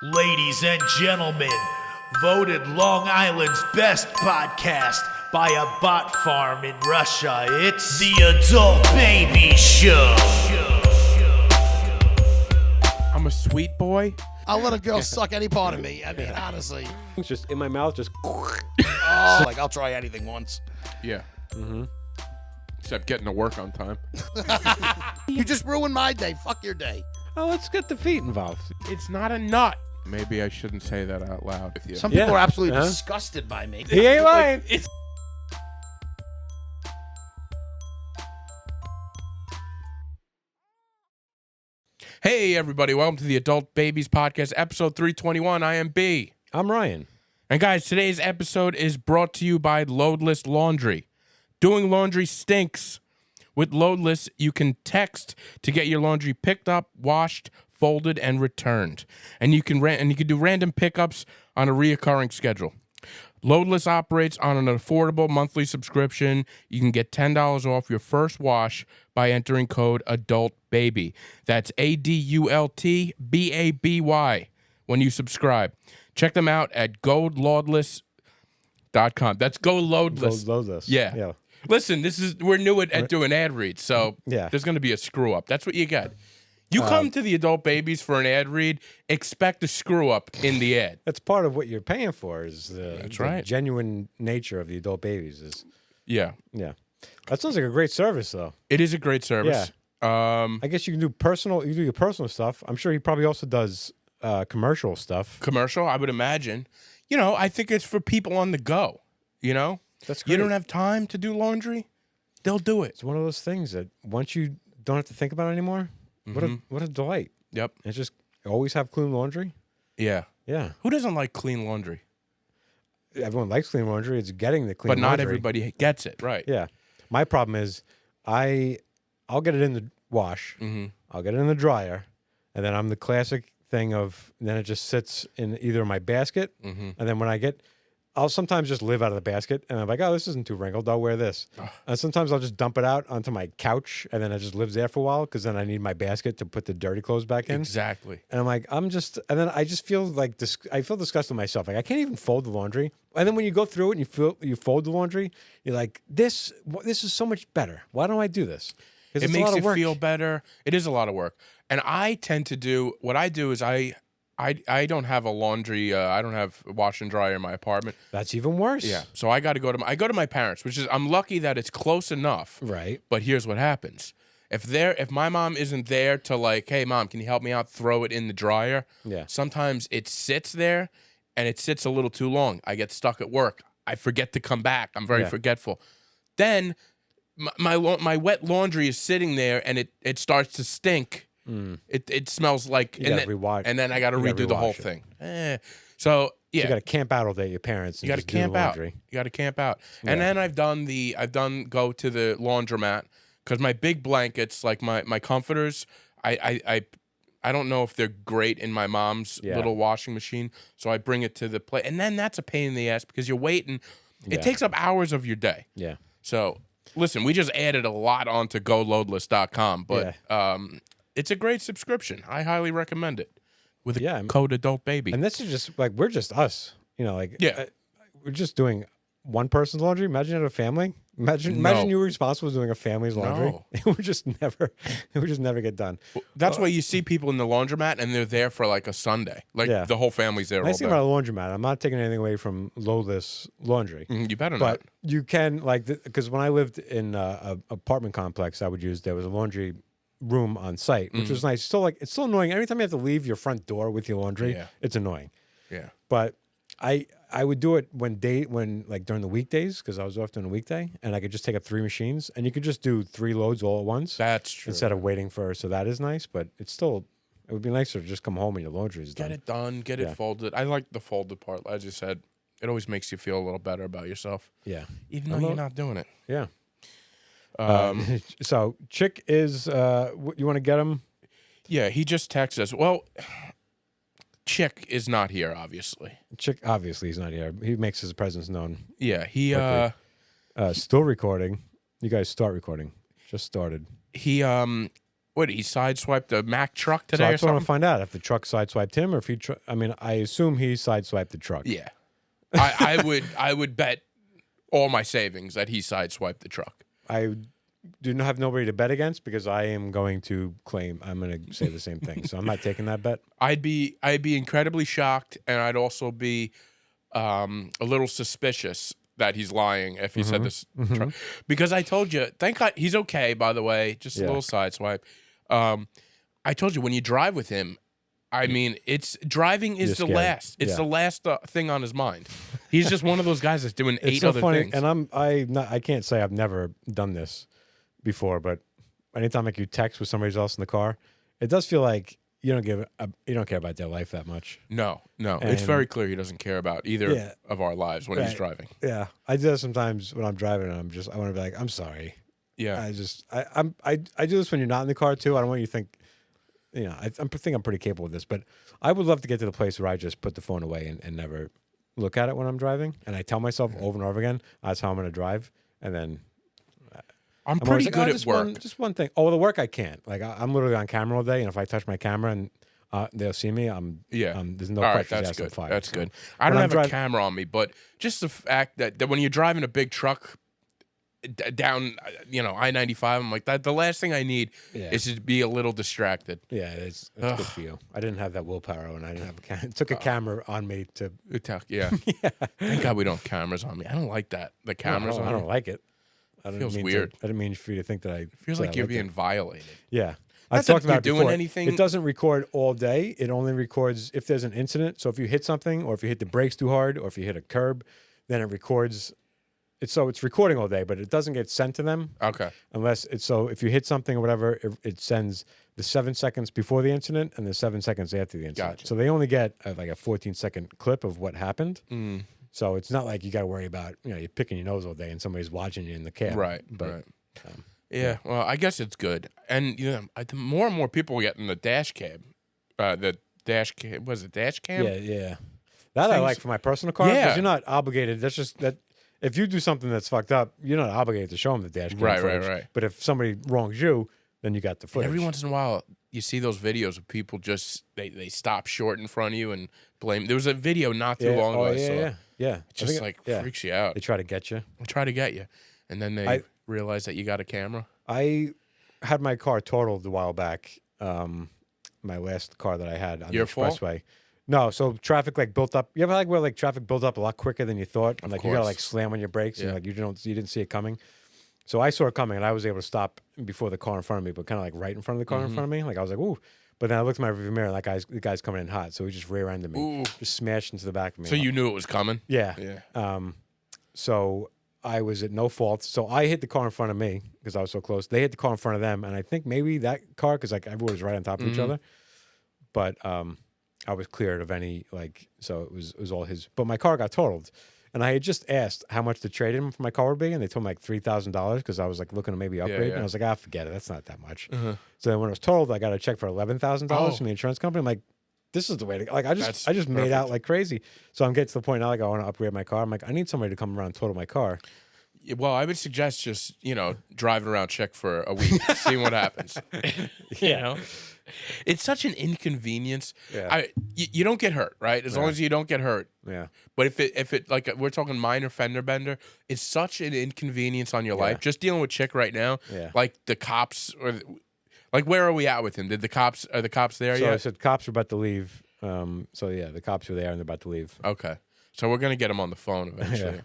Ladies and gentlemen, voted Long Island's best podcast by a bot farm in Russia, it's the Adult Baby Show. I'm a sweet boy. I'll let a girl suck any part of me. I mean, honestly. It's just in my mouth, just. Oh, like, I'll try anything once. Yeah. Mm-hmm. Except getting to work on time. You just ruined my day. Fuck your day. Oh, let's get the feet involved. It's not a nut. Maybe I shouldn't say that out loud with you. Some people Yeah. are absolutely Uh-huh. disgusted by me. He ain't lying. Hey, everybody. Welcome to the Adult Babies Podcast, episode 321. I am B. I'm Ryan. And, guys, today's episode is brought to you by Loadless Laundry. Doing laundry stinks. With Loadless, you can text to get your laundry picked up, washed, folded, and returned. And you can do random pickups on a reoccurring schedule. Loadless operates on an affordable monthly subscription. You can get $10 off your first wash by entering code ADULTBABY. That's ADULTBABY when you subscribe. Check them out at GoLoadless.com. That's GoLoadless. Loadless. Yeah. Listen, we're new at doing ad reads, so Yeah. there's going to be a screw up. That's what you got. You come to the Adult Babies for an ad read, expect a screw up in the ad. That's part of what you're paying for is the right. genuine nature of the adult babies. Yeah, Yeah. That sounds like a great service, though. it is a great service. I guess you can do your personal stuff. I'm sure he probably also does commercial stuff. Commercial, I would imagine. You know, I think it's for people on the go. You know, That's you great. don't have time to do laundry, they'll do it. It's one of those things that once you don't have to think about it anymore, what a delight. Yep. It's just always have clean laundry. Yeah. Yeah. Who doesn't like clean laundry? Everyone likes clean laundry. It's getting the clean But not laundry. everybody gets it, right? Yeah. My problem is I'll get it in the wash. Mm-hmm. I'll get it in the dryer, and then I'm the classic thing of then it just sits in either my basket, Mm-hmm. and then when I'll sometimes just live out of the basket, and I'm like, oh, this isn't too wrinkled. I'll wear this. And sometimes I'll just dump it out onto my couch, and then it just lives there for a while because then I need my basket to put the dirty clothes back in. Exactly. And I'm like, and then I just feel like I feel disgusted with myself. Like I can't even fold the laundry. And then when you go through it and you fold the laundry, you're like, this is so much better. Why don't I do this? It it's a makes lot of it work. feel better. It is a lot of work. And I tend to do, what I do is I don't have a laundry, I don't have a wash and dryer in my apartment. That's even worse. Yeah. So I got to go to my parents, which is, I'm lucky that it's close enough. Right. But here's what happens. If my mom isn't there to like, hey mom, can you help me out? Throw it in the dryer. Yeah. Sometimes it sits there and it sits a little too long. I get stuck at work. I forget to come back. I'm very forgetful. Then my wet laundry is sitting there and it starts to stink. It smells like, You gotta rewash- and then I got to you gotta redo the whole rewash it. thing. So yeah, You got to camp out all day at your parents. And you got to just do the camp out. laundry. You got to camp out. And then I've done go to the laundromat because my big blankets, like my comforters, I don't know if they're great in my mom's little washing machine. So I bring it to the place, and then that's a pain in the ass because you're waiting. It takes up hours of your day. Yeah. So listen, we just added a lot onto GoLoadless.com, but it's a great subscription. I highly recommend it with a code ADULTBABY. And this is just like, we're just us. You know, like, we're just doing one person's laundry. Imagine you had a family. Imagine you were responsible for doing a family's laundry. No. It would just never get done. That's why you see people in the laundromat and they're there for like a Sunday. Like the whole family's there all Nice day. thing about a laundromat, I'm not taking anything away from Loadless Laundry. You better But not. you can, like, because when I lived in an apartment complex, there was a laundry room on site, which was nice. Still, it's still annoying. Every time you have to leave your front door with your laundry, it's annoying. Yeah. But I would do it when during the weekdays because I was off during the weekday, and I could just take up 3 machines, and you could just do 3 loads all at once. That's true. Instead of waiting so that is nice. But it would be nicer to just come home and your laundry is done. Get it done. Get it folded. I like the folded part. As you said, it always makes you feel a little better about yourself. Yeah. Even though you're not doing it. Yeah. So Chic is you want to get him? Yeah, he just texted us. Well, Chic is not here, obviously. Chic, obviously, he's not here. He makes his presence known. Yeah, he Still recording. You guys start recording. Just started. he What, he sideswiped the Mack truck So today or that's what I want something? to find out if the truck sideswiped him or if he. I mean, I assume he sideswiped the truck. Yeah. I would bet all my savings that he sideswiped the truck. I do not have nobody to bet against because I am going to claim I'm going to say the same thing. So I'm not taking that bet. I'd be incredibly shocked, and I'd also be a little suspicious that he's lying if he said this truck. Because I told you, thank God he's okay, by the way, just a little sideswipe. I told you when you drive with him, I mean, driving is the scared. last. It's the last thing on his mind. He's just one of those guys that's doing It's 8 so other funny, things. and I can't say I've never done this before, but anytime like you text with somebody else in the car, it does feel like you don't care about their life that much. No, it's And- very clear he doesn't care about either Yeah. of our lives when he's Right. driving. Yeah, I do that sometimes when I'm driving. And I want to be like, I'm sorry. Yeah, I do this when you're not in the car too. I don't want you to think, I think I'm pretty capable of this, but I would love to get to the place where I just put the phone away and never look at it when I'm driving. And I tell myself over and over again, that's how I'm going to drive. And then I'm I'm always pretty good just at work. Just one thing. Oh, the work I can't. Like I'm literally on camera all day, and if I touch my camera and they'll see me, there's no All right, questions that's asked. I'm good. fired. That's So good. I when don't I'm have a camera on me, but just the fact that when you're driving a big truck down, I-95, I'm like that. The last thing I need Yeah. is to be a little distracted. Yeah, it's good for you. I didn't have that willpower, and I didn't have a camera. It took a camera on me to. Yeah. Thank God we don't have cameras on me. I don't like that. The cameras I on don't me. like it. I Feels mean weird. I didn't mean for you to think that I Feels that like I you're liked being it. violated. Yeah. Not I've that talked about you're it doing before. anything- It doesn't record all day. It only records if there's an incident. So if you hit something, or if you hit the brakes too hard, or if you hit a curb, then it records. It's recording all day, but it doesn't get sent to them Okay. unless it's so. If you hit something or whatever, it sends the 7 seconds before the incident and the 7 seconds after the incident. Gotcha. So they only get like a 14-second clip of what happened. Mm. So it's not like you got to worry about you're picking your nose all day and somebody's watching you in the cab. Right. But Right. Yeah. Well, I guess it's good, and the more and more people are getting the dash cam, the dash cam. Was it dash cam? yeah. That I Things- like for my personal car because Yeah. you're not obligated. That's just that. If you do something that's fucked up, you're not obligated to show them the dash cam Right, footage. right. But if somebody wrongs you, then you got the footage. Every once in a while, you see those videos of people just they stop short in front of you and blame. There was a video not too long ago. I saw. yeah. It just freaks you out. They try to get you. They try to get you, and then they realize that you got a camera. I had my car totaled a while back. My last car that I had on Your the fault? expressway. No, so traffic built up. You ever where traffic built up a lot quicker than you thought, and you gotta course. slam on your brakes, Yeah. and you didn't see it coming. So I saw it coming, and I was able to stop before the car in front of me, but kind of right in front of the car Mm-hmm. in front of me. Like I was like, ooh. But then I looked at my rearview mirror, and the guy's coming in hot, so he just rear-ended me, Ooh. just smashed into the back of me. So you knew it was coming. Yeah. Yeah. So I was at no fault. So I hit the car in front of me because I was so close. They hit the car in front of them, and I think maybe that car because everyone was right on top of each Mm-hmm. other. But I was cleared of any so it was all his. But my car got totaled, and I had just asked how much the trade-in for my car would be, and they told me like $3,000 because I was looking to maybe upgrade, yeah. and I was like, forget it, that's not that much. So then when it was totaled, I got a check for $11,000 from the insurance company. I'm like, this is the way to go. I just made out like crazy. So I'm getting to the point now, I want to upgrade my car. I'm like, I need somebody to come around and total my car. Well, I would suggest just driving around check for a week, seeing what happens. It's such an inconvenience. Yeah. You don't get hurt, right? As long as you don't get hurt. Yeah. But if it like we're talking minor fender bender, it's such an inconvenience on your life. Just dealing with Chick right now. Yeah. Like the cops where are we at with him? Are the cops there So I yet? said cops are about to leave. So yeah, the cops were there and they're about to leave. Okay. So we're gonna get him on the phone eventually.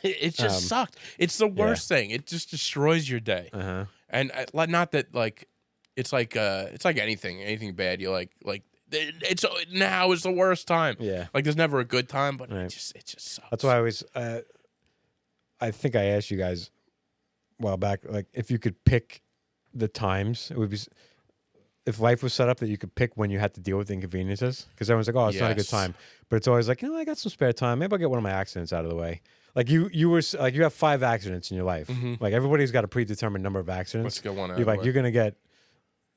It just sucked. It's the worst thing. It just destroys your day. Uh-huh. And not that it's like anything bad. You like it's now is the worst time. Yeah. Like there's never a good time, but Right. it just sucks. That's why I always. I think I asked you guys a while back, like if you could pick the times, it would be if life was set up that you could pick when you had to deal with the inconveniences. Because everyone's like, oh, it's not a good Yes. time, but it's always like, I got some spare time. Maybe I'll get one of my accidents out of the way. Like you have 5 accidents in your life. Like everybody's got a predetermined number of accidents. Let's get one out. You're of the like way. you're gonna get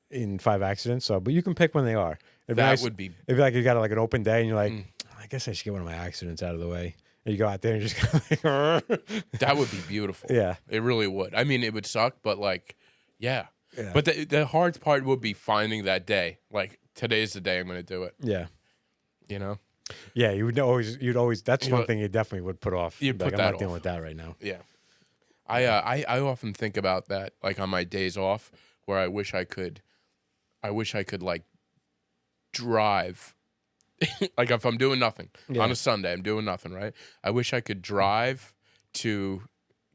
in 5 accidents. So, but you can pick when they are. That would be- It'd be like you got an open day, and you're like, I guess I should get one of my accidents out of the way. And you go out there and just go like, That would be beautiful. Yeah. It really would. I mean, it would suck, but yeah. Yeah. But the hard part would be finding that day. Like, today's the day I'm going to do it. Yeah. You know? Yeah, you'd always. That's You one know, thing you definitely would put off. you'd Be like, put I'm that not dealing off. with that right now. Yeah. I often think about that, like on my days off, where I wish I could like drive. Like if I'm doing nothing Yeah. on a Sunday, I'm doing nothing, right? I wish I could drive to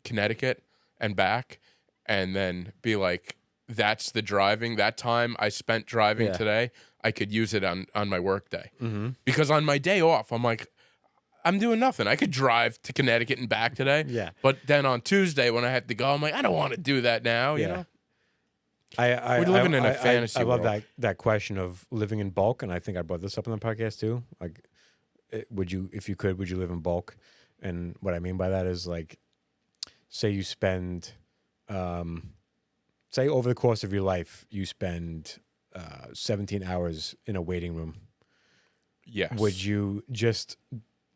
Connecticut and back, and then be like, that's the driving. That time I spent driving Yeah. today, I could use it on my work day. Mm-hmm. Because on my day off, I'm like, I'm doing nothing. I could drive to Connecticut and back today. Yeah. But then on Tuesday when I have to go, I'm like, I don't want to do that now. You Yeah. know. We're living in a fantasy I love world. that question of living in bulk, and I think I brought this up on the podcast too. Like, would you live in bulk? And what I mean by that is like, say you spend, say over the course of your life, you spend 17 hours in a waiting room. Yes. Would you just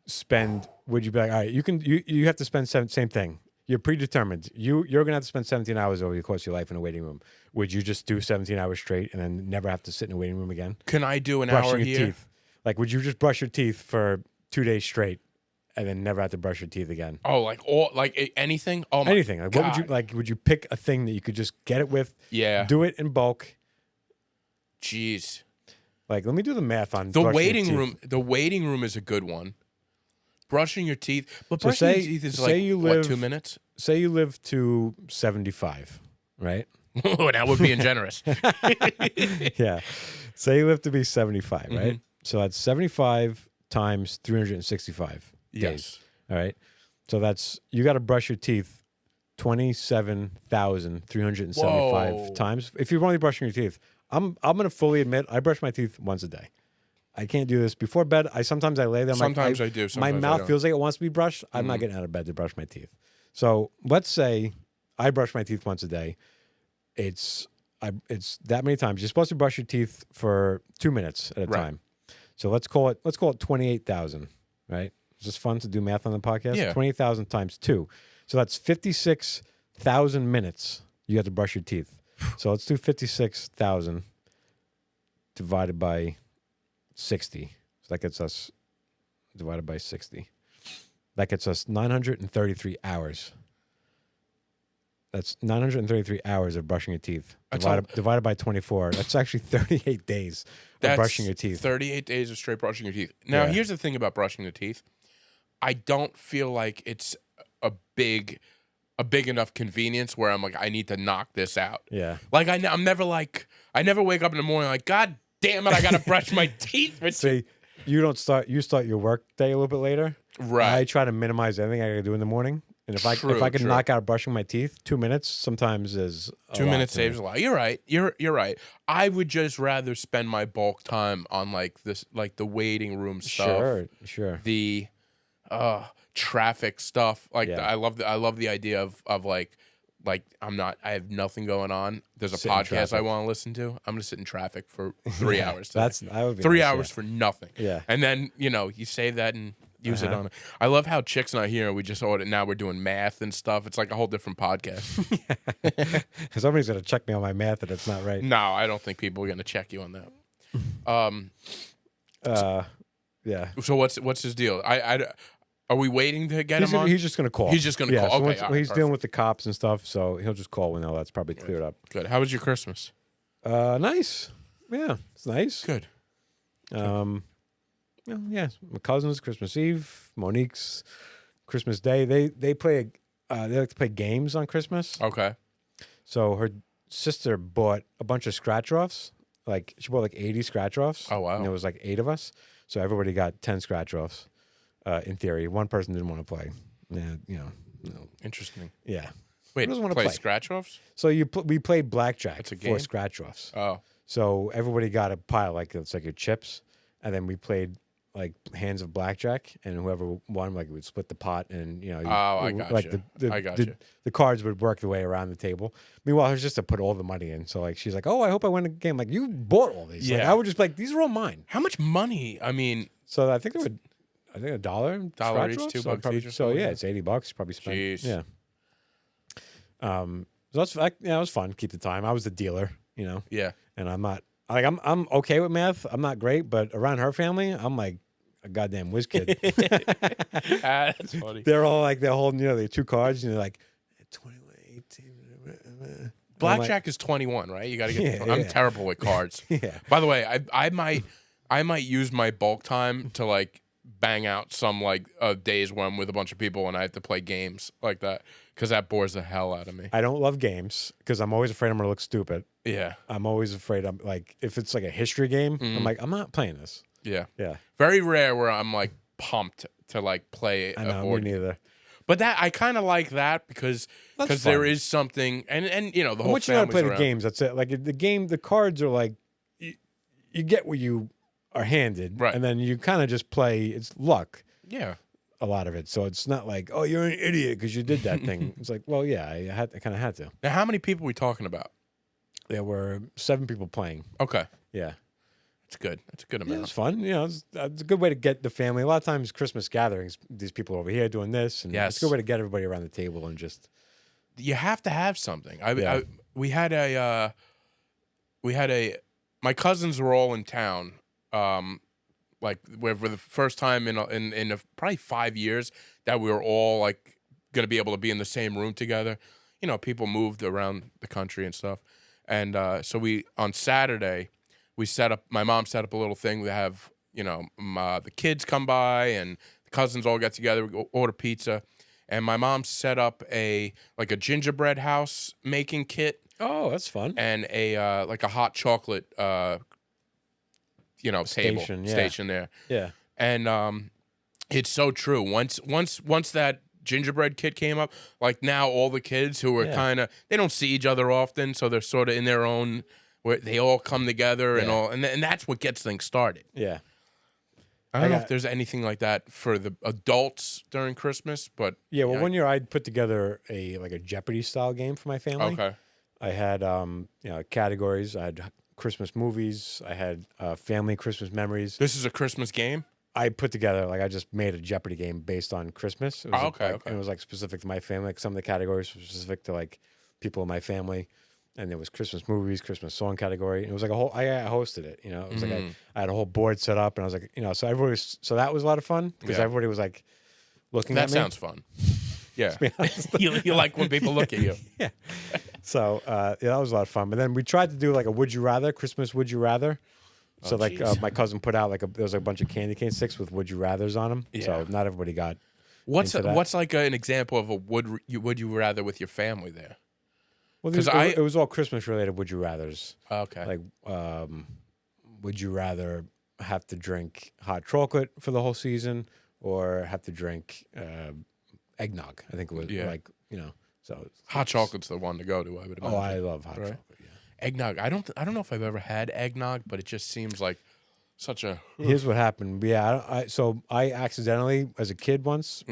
spend? Would you be like, all right, you have to spend same thing. You're predetermined. You're gonna have to spend 17 hours over the course of your life in a waiting room. Would you just do 17 hours straight and then never have to sit in a waiting room again? Can I do an Brushing hour your here? teeth. Like, would you just brush your teeth for 2 days straight and then never have to brush your teeth again? Oh, anything? Oh my Anything. Like, what would you God. like? Would you pick a thing that you could just get it with? Yeah. Do it in bulk. Jeez. Like, let me do the math on The brushing your waiting teeth. room. The waiting room is a good one. Brushing your teeth, but So brushing your say- teeth is say like you what, live- 2 minutes? Say you live to 75, right? Oh, that would be generous. Yeah. Say you live to be 75, right? Mhm. So that's 75 times 365 days. Yes. All right. So that's, you got to brush your teeth 27,375 Whoa. times. If you're only brushing your teeth, I'm going to fully admit I brush my teeth once a day. I can't do this before bed. Sometimes I lay there. Sometimes I do. My Sometimes I mouth don't. feels like it wants to be brushed. I'm not getting out of bed to brush my teeth. So let's say I brush my teeth once a day. It's that many times. You're supposed to brush your teeth for 2 minutes at a Right. time. So let's call it 28,000. Right? Is this fun to do math on the podcast? Yeah. 28,000 times 2. So that's 56,000 minutes you have to brush your teeth. So let's do 56,000 divided by 60. So that gets us divided by 60. That gets us 933 hours. That's 933 hours of brushing your teeth. Divided by 24. That's actually 38 days of brushing your teeth. 38 days of straight brushing your teeth. Now, Yeah. here's the thing about brushing the teeth. I don't feel like it's a big enough convenience where I'm like, I need to knock this out. Yeah. Like I'm never like, I never wake up in the morning like, God damn it, I gotta brush my teeth. See, you start your work day a little bit later. Right. I try to minimize everything I gotta do in the morning. And if I can True. knock out brushing my teeth, 2 minutes sometimes is a 2 lot minutes to me. saves a lot. You're right. You're right. I would just rather spend my bulk time on like this, like the waiting room stuff. Sure. The traffic stuff. Like Yeah. I love the idea of like I have nothing going on. There's a Sit in podcast I traffic. want to listen to. I'm gonna sit in traffic for 3 hours. Today. That would be 3 nice, hours yeah. for nothing. Yeah. And then, you save that and use it Uh-huh. on it. I love how Chick's not here. We just now we're doing math and stuff. It's like a whole different podcast. Somebody's gonna check me on my math that it's not right. No, I don't think people are gonna check you on that. Yeah. So what's his deal? Are we waiting to get him on? He's just gonna call. He's just gonna yeah, call. So Okay, all right, he's dealing with the cops and stuff, so he'll just call when all that's probably cleared up. Good. How was your Christmas? Nice. Yeah, it's nice. Good. Yeah, my cousin's Christmas Eve, Monique's Christmas Day. They play they like to play games on Christmas. Okay. So her sister bought a bunch of scratch offs. Like she bought like 80 scratch offs. Oh, wow. And there was like 8 of us, so everybody got 10 scratch offs. In theory, one person didn't want to play. Yeah, Interesting. yeah. Wait, doesn't wanna play play? scratch offs? So we played blackjack That's a for game? scratch offs. Oh. So everybody got a pile, like it's like your chips, and then we played like hands of blackjack, and whoever won, like, would split the pot, and I got like you. the I got the, you. the cards would work the way around the table. Meanwhile, her sister put all the money in, so like she's like, "Oh, I hope I win a game." Like, you bought all these. Like, Yeah. I would just be like, "These are all mine." How much money? I mean, So I think they would. I think $1. Dollar scratch each, offs, $2 so probably, each or so something yeah, like it's $80. Probably spent. Jeez. Yeah. So it was fun. Keep the time. I was the dealer, you know. Yeah. And I'm not like I'm okay with math. I'm not great, but around her family, I'm like a goddamn whiz kid. That's funny. They're all like they're holding, you know, the two cards, and they're like 21, 18. Blackjack is 21, right? You got to get. Yeah, I'm yeah. terrible with cards. Yeah. By the way, I might use my bulk time to like bang out some like days when I'm with a bunch of people and I have to play games like that because that bores the hell out of me. I don't love games because I'm always afraid I'm gonna look stupid. Yeah. I'm always afraid I'm like if it's like a history game, I'm like I'm not playing this. Yeah. Yeah. Very rare where I'm like pumped to like play I a know, me board game. neither. But that I kind of like that because That's there fun. is something and you know the whole Once you know how to play family's the around. games, that's it. Like the cards are like you get what you are handed, Right. and then you kind of just play. It's luck, Yeah. a lot of it. So it's not like, oh, you're an idiot because you did that thing. It's like, well, yeah, I kind of had to. Now, how many people are we talking about? There were 7 people playing. Okay. Yeah, That's good. That's a good yeah, it amount. was fun. You know, it's a good way to get the family. A lot of times, Christmas gatherings, these people over here doing this, and Yes. it's a good way to get everybody around the table and just. You have to have something. Yeah. We had a my cousins were all in town. Like for the first time in probably 5 years that we were all like going to be able to be in the same room together. You know, people moved around the country and stuff, and so we on Saturday my mom set up a little thing to have the kids come by and the cousins all get together, we go order pizza, and my mom set up a gingerbread house making kit Oh, that's fun. and a like a hot chocolate table Station, yeah. station there. Yeah. And it's so true. Once that gingerbread kit came up, like now all the kids who are Yeah. they don't see each other often, so they're sort of in their own where they all come together and Yeah. all, and that's what gets things started. Yeah. I don't know got- if there's anything like that for the adults during Christmas, but Yeah. Well, one year I'd put together a Jeopardy style game for my family. okay, I had categories. I had Christmas movies. I had family Christmas memories. this is a Christmas game. I put together I just made a Jeopardy game based on Christmas. It was okay. It was specific to my family. Like some of the categories were specific to like people in my family, and there was Christmas movies, Christmas song category. And it was like a whole. I hosted it. You know, it was like I had a whole board set up, and I was like, so everybody so that was a lot of fun because Yeah. everybody was like looking That at me. sounds fun. Yeah, you like when people look at you. Yeah. So that was a lot of fun. But then we tried to do like a would you rather, Christmas would you rather. So jeez. my cousin put out there was a bunch of candy cane sticks with would you rathers on them. Yeah. So not everybody got. What's into that. what's like an example of a would you rather with your family there? Well, 'Cause it was all Christmas related would you rathers. Okay. Like would you rather have to drink hot chocolate for the whole season or have to drink eggnog? I think it was so Hot chocolate's the one to go to, I would imagine. Oh, I love hot Right. chocolate. Yeah. Eggnog. I don't know if I've ever had eggnog, but it just seems like such a Here's what happened. Yeah, I accidentally, as a kid once,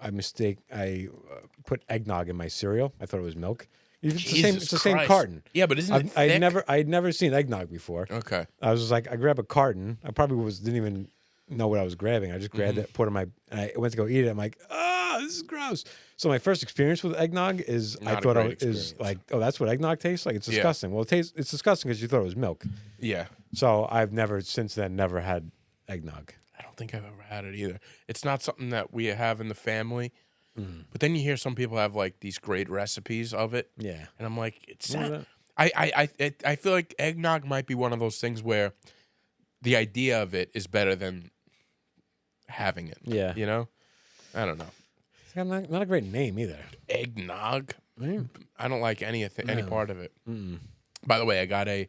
I put eggnog in my cereal. I thought it was milk. It's the same Christ. carton. Yeah, but isn't it thick? I'd never seen eggnog before. Okay. I was just like, I grabbed a carton. I probably didn't even know what I was grabbing. I just grabbed it, put it in my, and I went to go eat it. I'm like, this is gross. So my first experience with eggnog is Not I a thought great it is experience. like, oh, that's what eggnog tastes like. It's Yeah. disgusting. Well, it's disgusting because you thought it was milk. Yeah. So I've since then never had eggnog. I don't think I've ever had it either. It's not something that we have in the family. Mm. But then you hear some people have like these great recipes of it, Yeah. and I'm like, it's Yeah, not. I feel like eggnog might be one of those things where the idea of it is better than having it. Yeah. You know, I don't know. It's got not a great name either. Eggnog. Mm. I don't like any No. part of it. Mm. By the way, I got a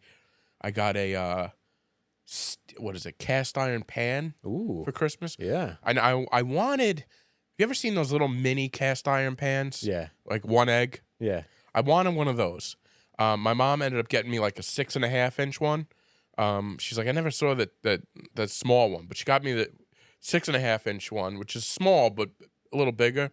what is it? Cast iron pan Ooh. for Christmas. Yeah. I wanted. You ever seen those little mini cast iron pans? Yeah. Like one egg. Yeah. I wanted one of those. My mom ended up getting me like a 6.5 inch one. She's like, I never saw that small one, but she got me the 6.5 inch one, which is small but a little bigger.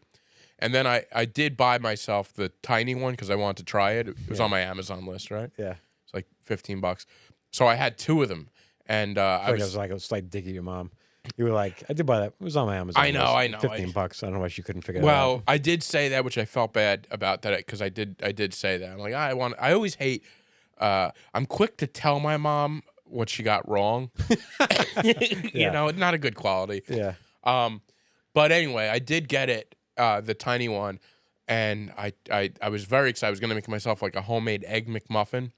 And then I did buy myself the tiny one because I wanted to try it. It was on my Amazon list, right? Yeah. It's like $15. So I had two of them, and I I was was like a slight dig at your mom. You were like, I did buy that. It was on my Amazon. I know, list. I know. $15. I don't know why she couldn't figure it out. Well, I did say that, which I felt bad about that because I did say that. I'm like, I always hate. I'm quick to tell my mom what she got wrong. You know, it's not a good quality. Yeah. But anyway, I did get it, the tiny one, and I was very excited. I was gonna make myself like a homemade egg McMuffin,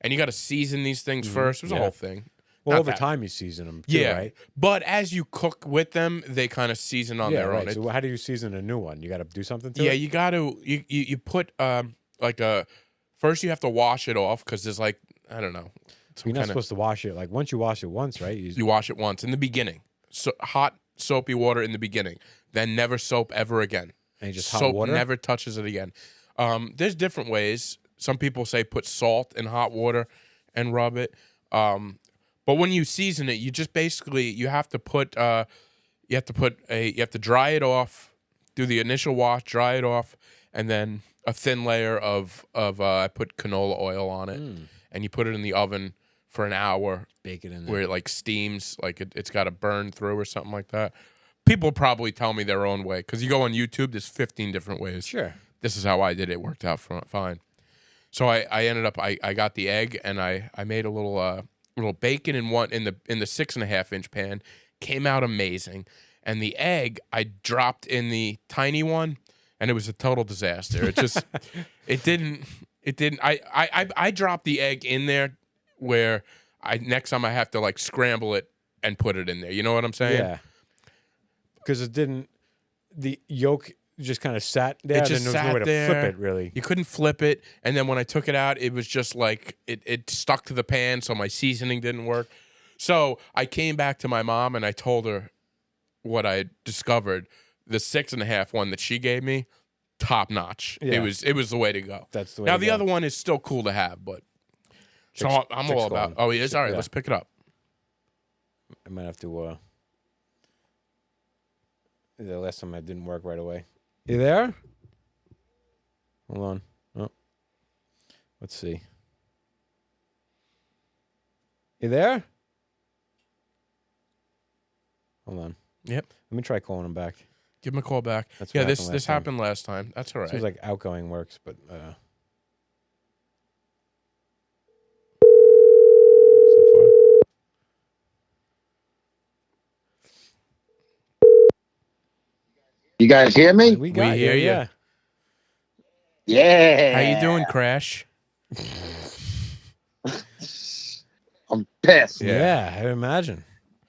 and you got to season these things first. It was a whole thing. Well, Not over that- time you season them too, yeah, right? but as you cook with them, they kind of season on their right. own. So how do you season a new one? You got to do something to it? Yeah, you got to you put like a first you have to wash it off because there's like I don't know. You're not supposed to wash it. Like once you wash it once, right? You wash it once in the beginning. So hot soapy water in the beginning, then never soap ever again. And just Soap hot water? never touches it again. There's different ways. Some people say put salt in hot water and rub it. But when you season it, you just basically you have to dry it off, do the initial wash, dry it off, and then a thin layer of I put canola oil on it, and you put it in the oven for an hour. Bake it in there. Where it like steams, like it's got to burn through or something like that. People probably tell me their own way because you go on YouTube. There's 15 different ways. Sure. This is how I did it. It worked out fine. So I ended up I got the egg and I made a little bacon in the 6.5-inch pan. Came out amazing. And the egg I dropped in the tiny one, and it was a total disaster. It just it didn't. I dropped the egg in there where next time I have to like scramble it and put it in there. You know what I'm saying? Yeah. Because it didn't. The yolk just kind of sat there. It just and there was no way to flip it, really. You couldn't flip it, and then when I took it out, it was just like it stuck to the pan, so my seasoning didn't work. So I came back to my mom and I told her what I discovered. The 6.5 one that she gave me, top notch. Yeah. It was the way to go. That's the way now to the go. other one is still cool to have, but so I'm Chick's all about. calling. Oh, he is. All right, Yeah. let's pick it up. I might have to. The last time it didn't work right away. You there? Hold on. Oh. Let's see. You there? Hold on. Yep. Let me try calling him back. Give him a call back. That's Yeah, what this happened last time. happened last time. That's all right. Seems like outgoing works, but so far. You guys hear me? We got hear you. you. Yeah. Yeah. How you doing, Crash? I'm pissed. Yeah, I imagine.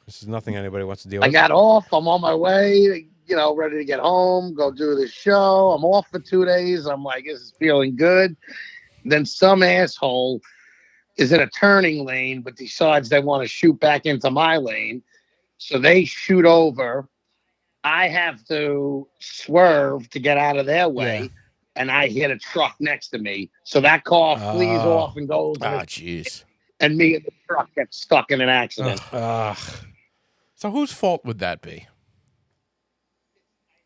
This is nothing anybody wants to deal I with. got off. I'm on my way, ready to get home, go do the show. I'm off for 2 days. I'm like, this is feeling good. Then some asshole is in a turning lane, but decides they want to shoot back into my lane. So they shoot over. I have to swerve to get out of their way. Yeah. And I hit a truck next to me. So that car flees Oh. off and goes. Ah, jeez. And me and the truck get stuck in an accident. Ugh. So whose fault would that be?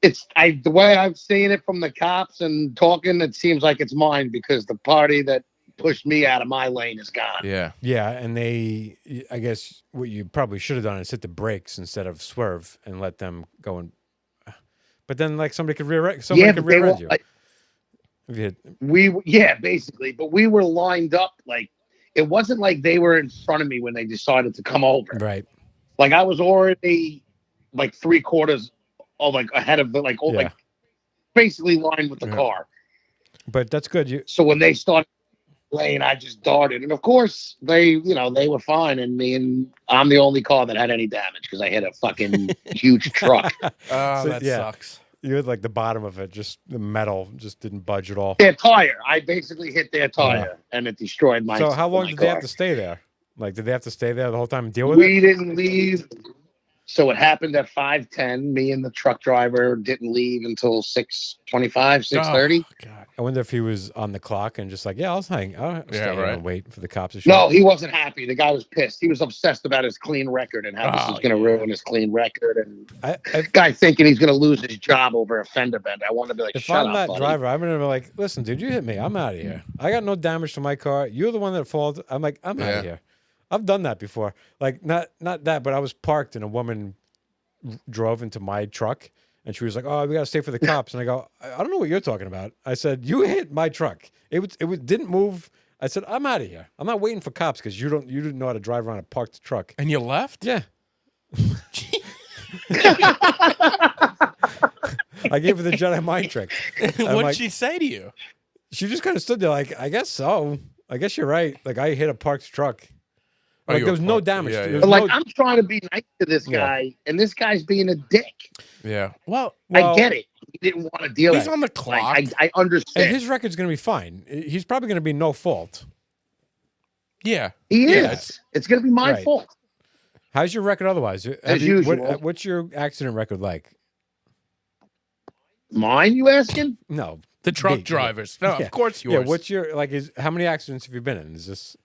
The way I've seen it from the cops and talking, it seems like it's mine because the party that pushed me out of my lane is gone. Yeah. Yeah, and I guess what you probably should have done is hit the brakes instead of swerve and let them go and. But then, like somebody could rear end you. If you hit- Basically, but we were lined up. Like it wasn't like they were in front of me when they decided to come over. right. Like I was already like 3/4 of like ahead of the like basically lined with the car. But that's good. So when they started lane, I just darted, and of course they were fine, and I'm the only car that had any damage because I hit a fucking huge truck. Oh, that yeah. sucks. You had like the bottom of it, just the metal just didn't budge at all. Their tire, I basically hit their tire, and it destroyed my. So how long my did they have car. to stay there? Like, did they have to stay there the whole time and deal with We it? didn't leave. So it happened at 5:10. Me and the truck driver didn't leave until 6:25, 6:30. Oh, God. I wonder if he was on the clock and just like, yeah, I'll stay here right. and wait for the cops to show No, up. he wasn't happy. The guy was pissed. He was obsessed about his clean record and how this is going to ruin his clean record. And guy thinking he's going to lose his job over a fender bender. I want to be like, If shut I'm up, that buddy. driver, I'm gonna be like, listen, dude, you hit me. I'm out of here. I got no damage to my car. You're the one that fault. I'm like, I'm out Yeah. of here. I've done that before. Like not that, but I was parked and a woman drove into my truck, and she was like, "Oh, we gotta stay for the cops." And I go, "I don't know what you're talking about." I said, "You hit my truck. It didn't move." I said, "I'm out of here. I'm not waiting for cops because you didn't know how to drive around a parked truck." And you left? Yeah, I gave her the Jedi mind trick. I'm What like, did she say to you? she just kind of stood there like, "I guess so. I guess you're right." Like I hit a parked truck. Oh, Like you there were was no parked. damage. Yeah, There yeah. was But like, no- I'm trying to be nice to this Yeah. guy, and this guy's being a dick. Yeah. Well, I get it. He didn't want to deal with he's it. on the clock. Like, I understand. And his record's going to be fine. He's probably going to be no fault. Yeah. He Yeah, is. It's going to be my Right. fault. How's your record otherwise? As usual. What's your accident record like? Mine, you asking? No. The truck big, drivers. No, Yeah. of course yours. Yeah, what's your how many accidents have you been in? Is this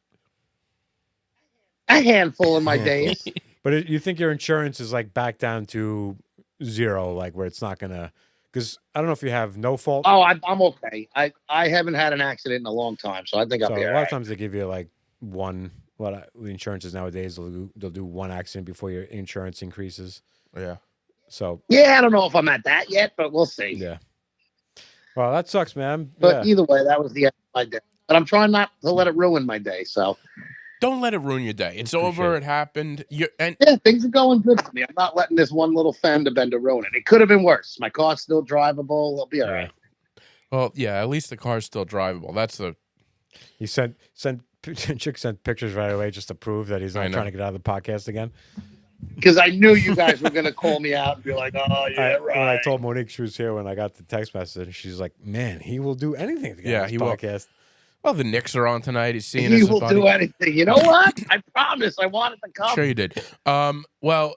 A handful in my Handful. days. But you think your insurance is like back down to zero, like where it's not gonna? Because I don't know if you have no fault. Oh, I'm okay. I haven't had an accident in a long time, so I think I'll So be a all lot right. of times they give you like one. A lot of the insurances nowadays they'll do one accident before your insurance increases. Yeah. So Yeah, I don't know if I'm at that yet, but we'll see. yeah. Well, that sucks, man. But Yeah. either way, that was the end of my day. But I'm trying not to let it ruin my day. So Don't let it ruin your day. It's Appreciate over. it. It happened. And yeah, things are going good for me. I'm not letting this one little fender bender ruin it. It could have been worse. My car's still drivable. It'll be all right. well, yeah. At least the car's still drivable. That's the. He sent Chick sent pictures right away just to prove that he's I not know. trying to get out of the podcast again. Because I knew you guys were going to call me out and be like, "Oh yeah, When I right." told Monique she was here when I got the text message, she's like, "Man, he will do anything to get Yeah, on this he will. podcast." Well, the Knicks are on tonight. He's seeing He us. will do anything. You know what? I promise. I wanted to come. Sure, you did. Well,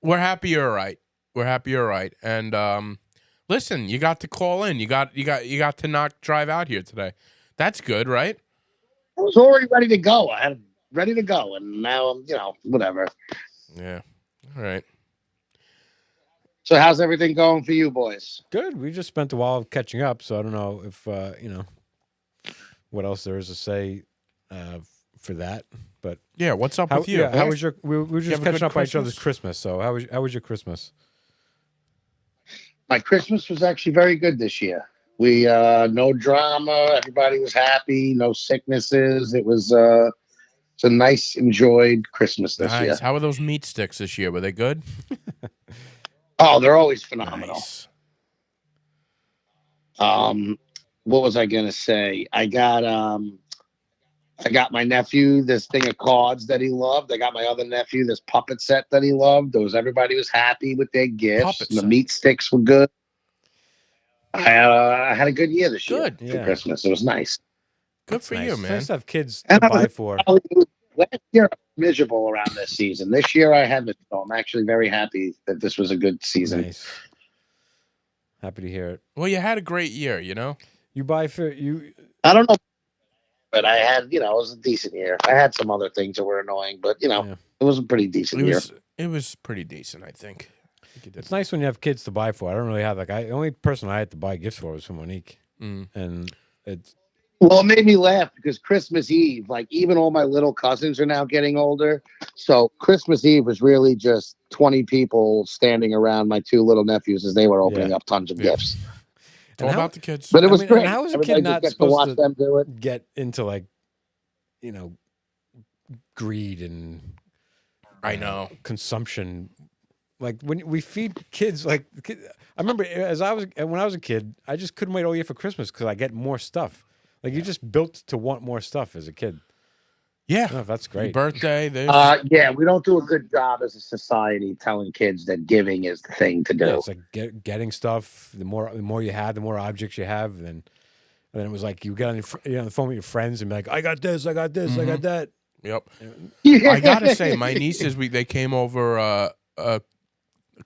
we're happy you're all right. We're happy you're all right. And listen, you got to call in. You got to not drive out here today. That's good, right? I was already ready to go. I had ready to go, and now I'm, whatever. Yeah. All right. So how's everything going for you boys? Good. We just spent a while catching up, so I don't know if what else there is to say for that. But Yeah. What's up how, with you? yeah, how was your? We were just have a catching good up by each other's Christmas? Christmas. So how was your Christmas? My Christmas was actually very good this year. We no drama. Everybody was happy. No sicknesses. It was it's a nice, enjoyed Christmas this year. Nice. How were those meat sticks this year? Were they good? Oh, they're always phenomenal. Nice. What was I gonna say? I got my nephew this thing of cards that he loved. I got my other nephew this puppet set that he loved. Everybody was happy with their gifts. Puppet The set. meat sticks were good. I had a good year this year Good. for Yeah. Christmas. It was nice. Good That's for nice. you, It's man. nice to have kids And to I was buy for. Last year I was miserable around this season. This year I had it. So I'm actually very happy that this was a good season. Nice. Happy to hear it. Well, you had a great year, you know? You buy for you. I don't know, but I had, it was a decent year. I had some other things that were annoying, but Yeah. it was a pretty decent year. It was pretty decent, I think. You did. It's nice when you have kids to buy for. I don't really have the only person I had to buy gifts for was from Monique, and it's Well, it made me laugh because Christmas Eve, like even all my little cousins are now getting older. So Christmas Eve was really just 20 people standing around my two little nephews as they were opening up tons of gifts. It's all about the kids. But it was and great. how is a Everybody kid just not gets to supposed watch to them do it? get into greed and I know. consumption? Like when we feed kids, I remember when I was a kid, I just couldn't wait all year for Christmas because I get more stuff. Like you just built to want more stuff as a kid. Yeah. Oh, that's Your great. birthday, this. Yeah, we don't do a good job as a society telling kids that giving is the thing to do. Yeah, it's like getting stuff. The more you have, the more objects you have. And then it was like you get on the phone with your friends and be like, I got this, I got this, I got that. Yep. Yeah. I gotta say, my nieces, they came over a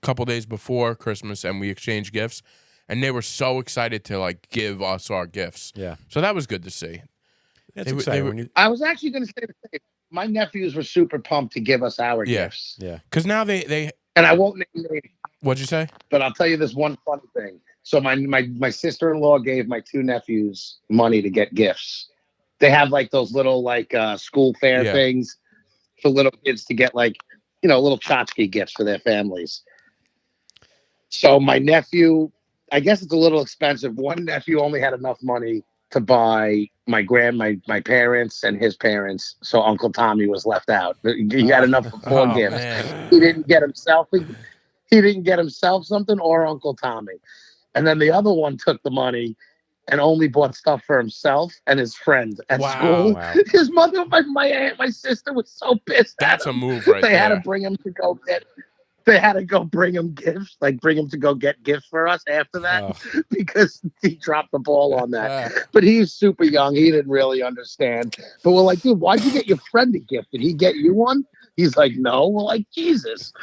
couple days before Christmas, and we exchanged gifts, and they were so excited to give us our gifts. Yeah, So that was good to see. it's They were- exciting they when you. I was actually going to say the same. My nephews were super pumped to give us our Yeah. gifts. Yeah, Because now they And I won't name names, what'd you say? but I'll tell you this one funny thing. So my sister-in-law gave my two nephews money to get gifts. They have those little school fair things for little kids to get little tchotchke gifts for their families. So my nephew, I guess it's a little expensive. One nephew only had enough money to buy my parents and his parents, so Uncle Tommy was left out. He had enough for four Oh gifts. man. He didn't get himself. He didn't get himself something or Uncle Tommy. And then the other one took the money and only bought stuff for himself and his friend at Wow. school. Wow. His mother, my aunt, my sister was so pissed. That's at a him. move right They had to there. bring him to go get. They had to go bring him gifts, like bring him to go get gifts for us after that, Oh. because he dropped the ball on that. But he's super young; he didn't really understand. But we're like, dude, why'd you get your friend a gift? Did he get you one? He's like, no. We're like, Jesus.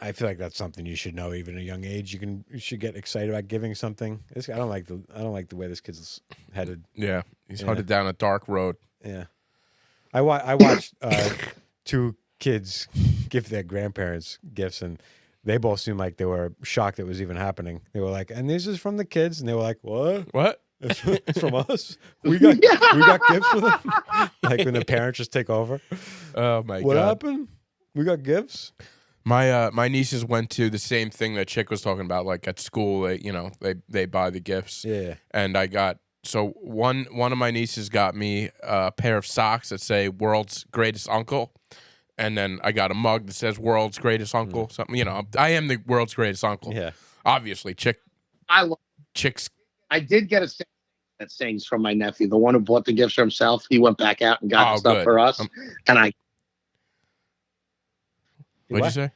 I feel like that's something you should know even at a young age. You should get excited about giving something. I don't like the way this kid's headed. Yeah, he's Yeah. headed down a dark road. Yeah, I watched two kids give their grandparents gifts, and they both seemed like they were shocked it was even happening. They were like, "And this is from the kids," and they were like, "What? What? It's from us? We got gifts for them." Like when the parents just take over. Oh my What god! happened? We got gifts. My nieces went to the same thing that Chick was talking about. Like at school, they buy the gifts. Yeah. And I got one of my nieces got me a pair of socks that say "World's Greatest Uncle," and then I got a mug that says "World's Greatest Uncle." Something, I am the world's greatest uncle. Yeah. Obviously, Chick's. I did get a thing that sings from my nephew, the one who bought the gifts for himself. He went back out and got stuff good. for us, and What'd you say?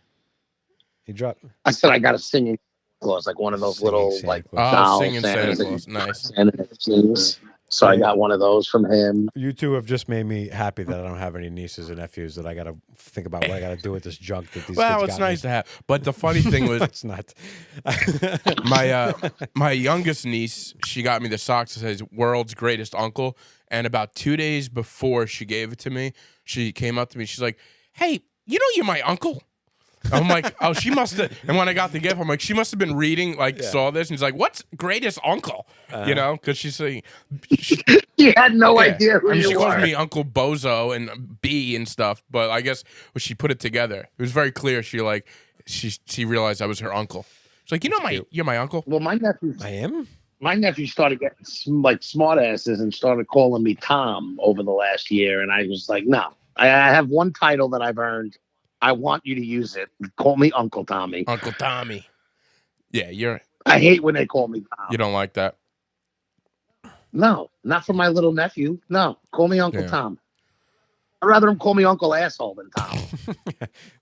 He dropped. I said I got a singing Claus, like one of those Singing little Santa like Claus. doll Singing Santa Santas that Claus. Nice. Santa sings. So I got one of those from him. You two have just made me happy that I don't have any nieces and nephews that I got to think about what I got to do with this junk that these Well, kids it's got nice to have. But the funny thing was, It's not. my youngest niece, she got me the socks that says "World's Greatest Uncle," and about 2 days before she gave it to me, she came up to me. She's like, "Hey, you're my uncle." I'm like, "Oh, she must have." And when I got the gift, I'm like, "She must have been reading, saw this." And she's like, "What's greatest uncle?" Because she's saying, He had no idea who she you calls were. me Uncle Bozo and B and stuff. But I guess when she put it together, it was very clear. She realized I was her uncle. She's like, you're my uncle. Well, my nephew started getting like smart asses and started calling me Tom over the last year, and I was like, no, I have one title that I've earned. I want you to use it. Call me Uncle Tommy. Uncle Tommy. Yeah, I hate when they call me Tom. you don't like that. No, not for my little nephew. No, call me Uncle Tom. I'd rather him call me Uncle Asshole than Tom.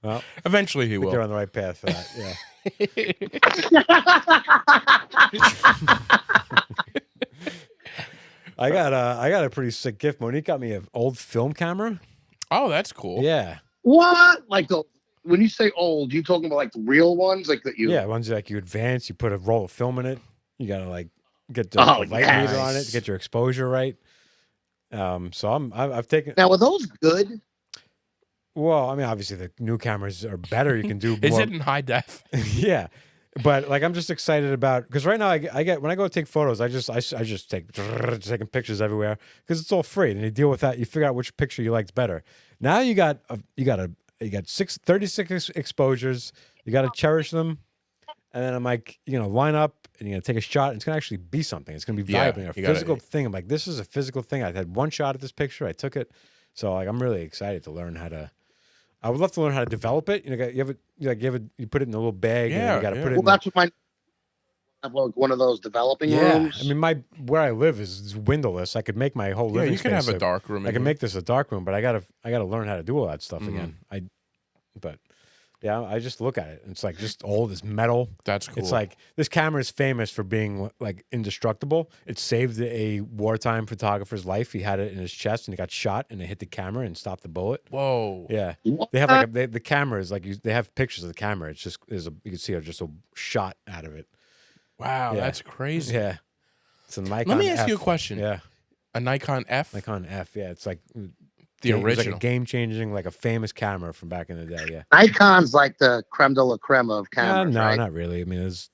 Well, Eventually he I think will. you're on the right path for that. Yeah. I got a pretty sick gift. Monique got me an old film camera. Oh, that's cool. Yeah. What? Like when you say old, you talking about like the real ones, like that you? Yeah, ones like you advance, you put a roll of film in it. You gotta like get the Oh, light yes. meter on it to get your exposure right. So I've taken. Now, are those good? Well, I mean, obviously the new cameras are better. You can do Is more. it in high def? Yeah, but like I'm just excited about because right now I get when I go take photos, I just taking pictures everywhere because it's all free and you deal with that. You figure out which picture you liked better. Now you got 36 exposures. You got to cherish them, and then I'm like, line up and you're gonna take a shot. And it's gonna actually be something. It's gonna be valuable, a physical thing. I'm like, this is a physical thing. I had one shot at this picture. I took it, so like I'm really excited to learn how to. I would love to learn how to develop it. You put it in a little bag. and you got to put it. Well, that's what have one of those developing rooms. I mean, where I live is windowless. I could make my whole living. You can space have a dark room. I can make this a dark room, but I gotta learn how to do all that stuff again. I just look at it. And it's like just old. It's metal. That's cool. It's like this camera is famous for being like indestructible. It saved a wartime photographer's life. He had it in his chest and he got shot and it hit the camera and stopped the bullet. Whoa. Yeah, they have like the camera is like they have pictures of the camera. It's just you can see just a shot out of it. Wow, Yeah. that's crazy. Yeah, it's a Nikon. Let me ask F. you a question. Yeah, A Nikon F? Nikon F. Yeah, it's like The it was like original. a game changing, like a famous camera from back in the day. Yeah. Nikon's like the creme de la creme of cameras, no, right? not really. I mean, there's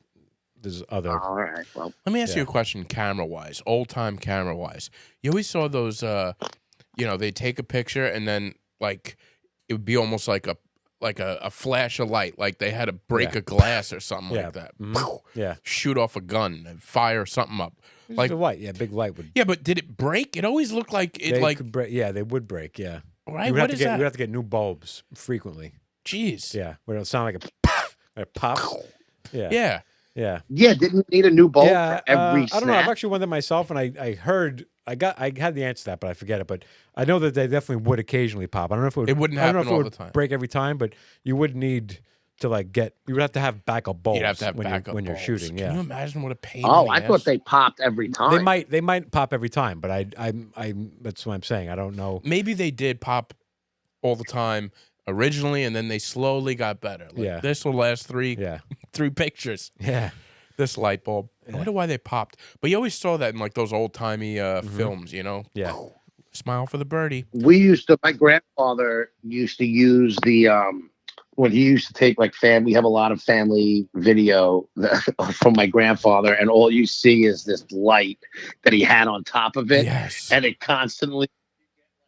other. All right. Well, Let me ask you a question, camera-wise, old-time camera-wise. You always saw those, they take a picture and then, like, it would be almost like a flash of light, like they had to break Yeah. a glass or something Yeah. like that. Mhm. Yeah. Shoot off a gun and fire something up. Like Like a light, big light would. yeah, but did it break? It always looked like it They could break. Yeah, they would break. Yeah. right. You would What have to is get. that? You would have to get new bulbs frequently. Jeez. Yeah, where it'll sound like a pop. Yeah. Yeah. Yeah. Yeah, didn't you need a new bulb Yeah, for every I don't know. I've snap? actually wondered myself, and I heard I had the answer to that, but I forget it. But I know that they definitely would occasionally pop. I don't know if it would. It wouldn't I don't know happen if it all would the time. break every time, but you would need to like get. You would have to have backup bulbs. You'd have to have when backup when you're bulbs. shooting. Can you Yeah, imagine what a pain? Oh, in the I thought ass? they popped every time. they might pop every time, but I that's what I'm saying. I don't know. Maybe they did pop all the time originally, and then they slowly got better. Like, Yeah. this will last three Yeah, pictures. yeah, This light bulb. I wonder why they popped. But you always saw that in like those old timey films, you know? yeah. Smile for the birdie. My grandfather used to use the when he used to take like family, have a lot of family video from my grandfather, and all you see is this light that he had on top of it, Yes. and it constantly.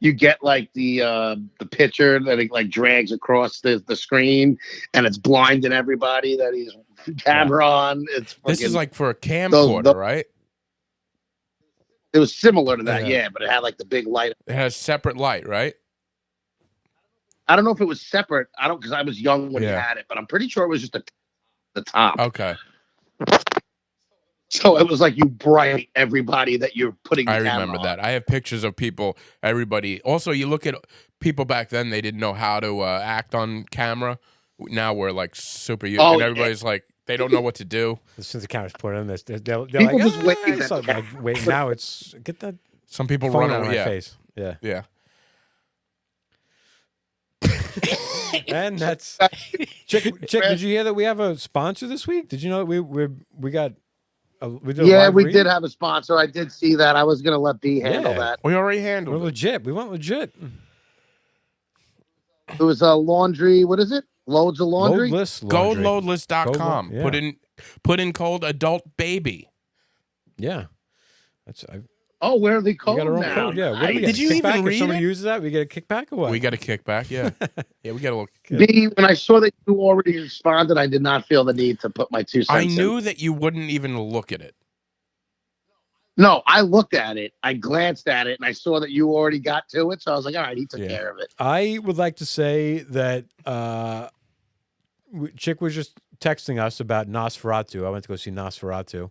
You get like the picture that it like drags across the screen, and it's blinding everybody that he's camera on. It's This is fucking- like for a camcorder, right? it was similar to that, Yeah. yeah, but it had like the big light. It has separate light, right? I don't know if it was separate. I don't because I was young when he Yeah. had it, but I'm pretty sure it was just the top. Okay. So it was like you bright everybody that you're putting. The I camera remember on. that. I have pictures of people, everybody. Also, you look at people back then, they didn't know how to act on camera. Now we're like super used, Oh, and yeah. everybody's like, they don't know what to do. As soon as the camera's put in, they're People like, just wave at so, the like, wait. Now it's get that Some people phone run out of away. my Yeah. face. Yeah, Yeah. and that's Chick. Did you hear that we have a sponsor this week? Did you know that we got? We did a Yeah, live we read? did have a sponsor. I did see that. I was gonna let B handle Yeah. that. We already We're handled it. legit. We went legit. It was a laundry. What is it? Loads of laundry. Loadless laundry. GoLoadless.com. Go lo- yeah. Put in code adult baby. Yeah, I Oh, where are the we code got our own now? code. Yeah, what do we Nice. get? Did you even Kickback? If read somebody it? uses that, we get a kickback or what? We got a kickback. Yeah. Yeah, we got a little. B, when I saw that you already responded, I did not feel the need to put my 2 cents I in. knew that you wouldn't even look at it. No, I looked at it. I glanced at it, and I saw that you already got to it. So I was like, all right, he took Yeah. care of it. I would like to say that Chick was just texting us about Nosferatu. I went to go see Nosferatu,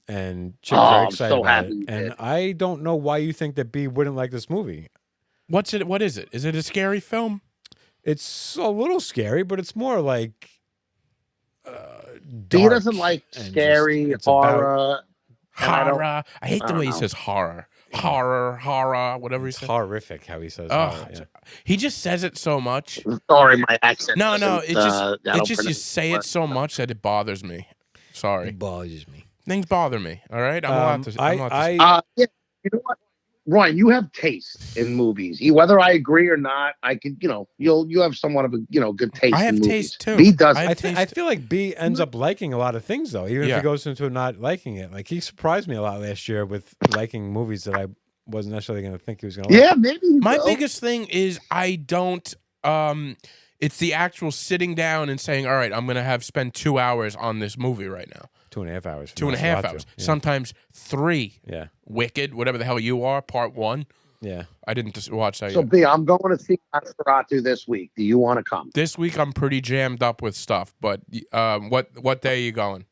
and Chick was very I'm excited so about happy it. you And did. I don't know why you think that B wouldn't like this movie. What's it? What is it? Is it a scary film? It's a little scary, but it's more like B dark doesn't like and just- scary it's about- horror. And I don't- Horror. I hate the way he says horror. Horror. Whatever he It's says. horrific how he says. Oh, horror, yeah. he just says it so much. Sorry, my accent. No, doesn't, it I just don't you pronounce say it so much that it bothers me. Sorry, It bothers me. things bother me. All right, I'm allowed to. I'm allowed to say- Yeah, you know what, Ryan, you have taste in movies. Whether I agree or not, I can. You have somewhat of a good taste. I have in movies. taste, too. B does. I have I taste. feel like B ends up liking a lot of things though, even if Yeah. he goes into not liking it. Like he surprised me a lot last year with liking movies that I wasn't necessarily going to think he was going to like. Yeah, maybe. he My will. biggest thing is I don't. It's the actual sitting down and saying, "All right, I'm gonna spend 2 hours on this movie right now. 2.5 hours. 2.5 hours. Yeah. Sometimes 3. Yeah. Wicked, whatever the hell you are, part 1. Yeah. I didn't just watch that So yet. B, I'm going to see Nosferatu this week. Do you want to come? This week I'm pretty jammed up with stuff, but what day are you going?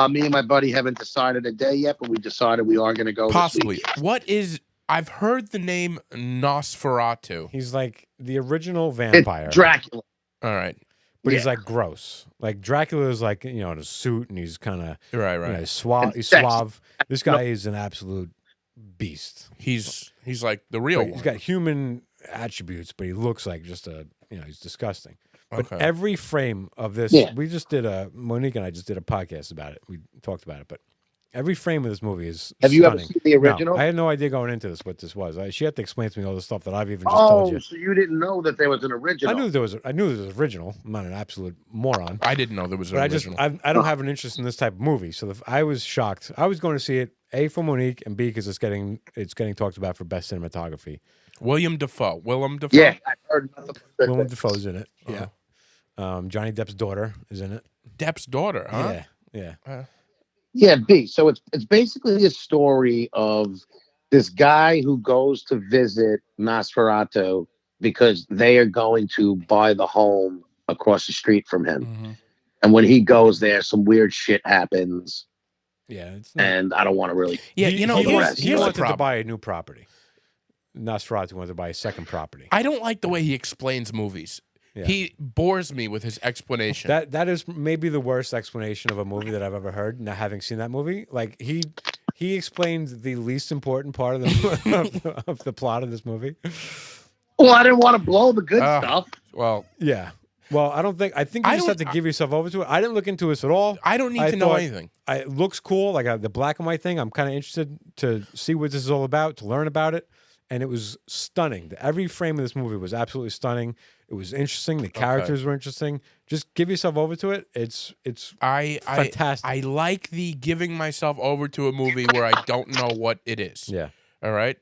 Me and my buddy haven't decided a day yet, but we decided we are going to go Possibly. This week. What is? I've heard the name Nosferatu. He's like the original It's vampire. Dracula. All right, but he's yeah. like gross. Like Dracula is like, in a suit and he's kind of right. he's suave. And He's sexy. suave. This guy is an absolute beast. He's like the real But one. he's got human attributes, but he looks like just he's disgusting. But Okay. every frame of this, Yeah. we just did Monique and I just did a podcast about it. We talked about it, but every frame of this movie is Have you ever stunning. seen the original? No, I had no idea going into this what this was. She had to explain to me all the stuff that I've even just told Oh, you. so you didn't know that there was an original? I knew there was original. I'm not an absolute moron. I didn't know there was an But original. I don't have an interest in this type of movie. So I was shocked. I was going to see it A for Monique and B because it's getting talked about for best cinematography. Willem Dafoe. Willem Dafoe. Yeah, I heard nothing but Willem good. Dafoe's in it. Yeah. Johnny Depp's daughter is in it. Depp's daughter, huh? Yeah. Yeah, B. So it's basically a story of this guy who goes to visit Nosferatu because they are going to buy the home across the street from him. Mhm. And when he goes there, some weird shit happens. Yeah. It's not, And I don't want to really. Yeah, he, you know, he, the here's, rest. he here's the wanted to problem. buy a new property. Nosferatu wanted to buy a second property. I don't like the way he explains movies. Yeah. He bores me with his explanation. That is maybe the worst explanation of a movie that I've ever heard. Not having seen that movie, like he explains the least important part of the of the plot of this movie. Well, I didn't want to blow the good stuff. Well, Yeah. Well, I think you I just have to don't- give yourself over to it. I didn't look into this at all. I don't need I to know thought- anything. It looks cool, like the black and white thing. I'm kind of interested to see what this is all about, to learn about it. And it was stunning. Every frame of this movie was absolutely stunning. It was interesting. The characters were interesting. Just give yourself over to it. It's fantastic. I like the giving myself over to a movie where I don't know what it is. yeah. All right.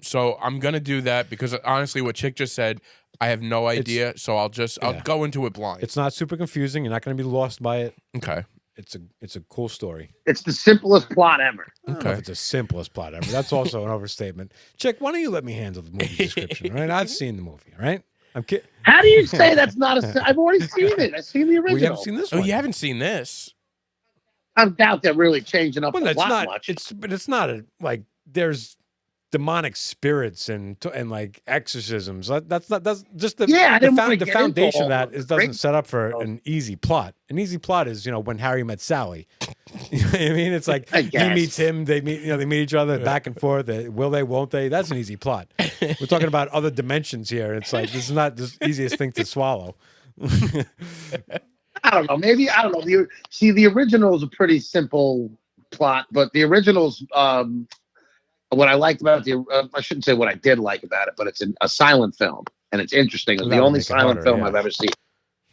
So I'm gonna do that because honestly, what Chick just said, I have no idea. So I'll go into it blind. It's not super confusing. You're not going to be lost by it. Okay. It's a cool story. It's the simplest plot ever. I don't know if it's the simplest plot ever. That's also an overstatement. Chick, why don't you let me handle the movie description? Right? I've seen the movie. All right. I'm kidding. How do you say that's not a? I've already seen it. I've seen the We original. haven't seen this Oh, one. you haven't seen this? I doubt they're really changing up Well, the it's plot not. much. It's not like there's demonic spirits and like exorcisms. That's just the I didn't wanna the get foundation of into that all is the doesn't set up for an easy plot. An easy plot is when Harry met Sally. You know what I mean? It's like I he guess. meets him. They meet. They meet each other back and forth. Will they? Won't they? That's an easy plot. We're talking about other dimensions here. It's like this is not the easiest thing to swallow. I don't know. Maybe I don't know. The original is a pretty simple plot, but the originals. What I liked about I shouldn't say what I did like about it, but it's a silent film, and it's interesting. It's the That'll only make it silent harder, film yeah. I've ever seen.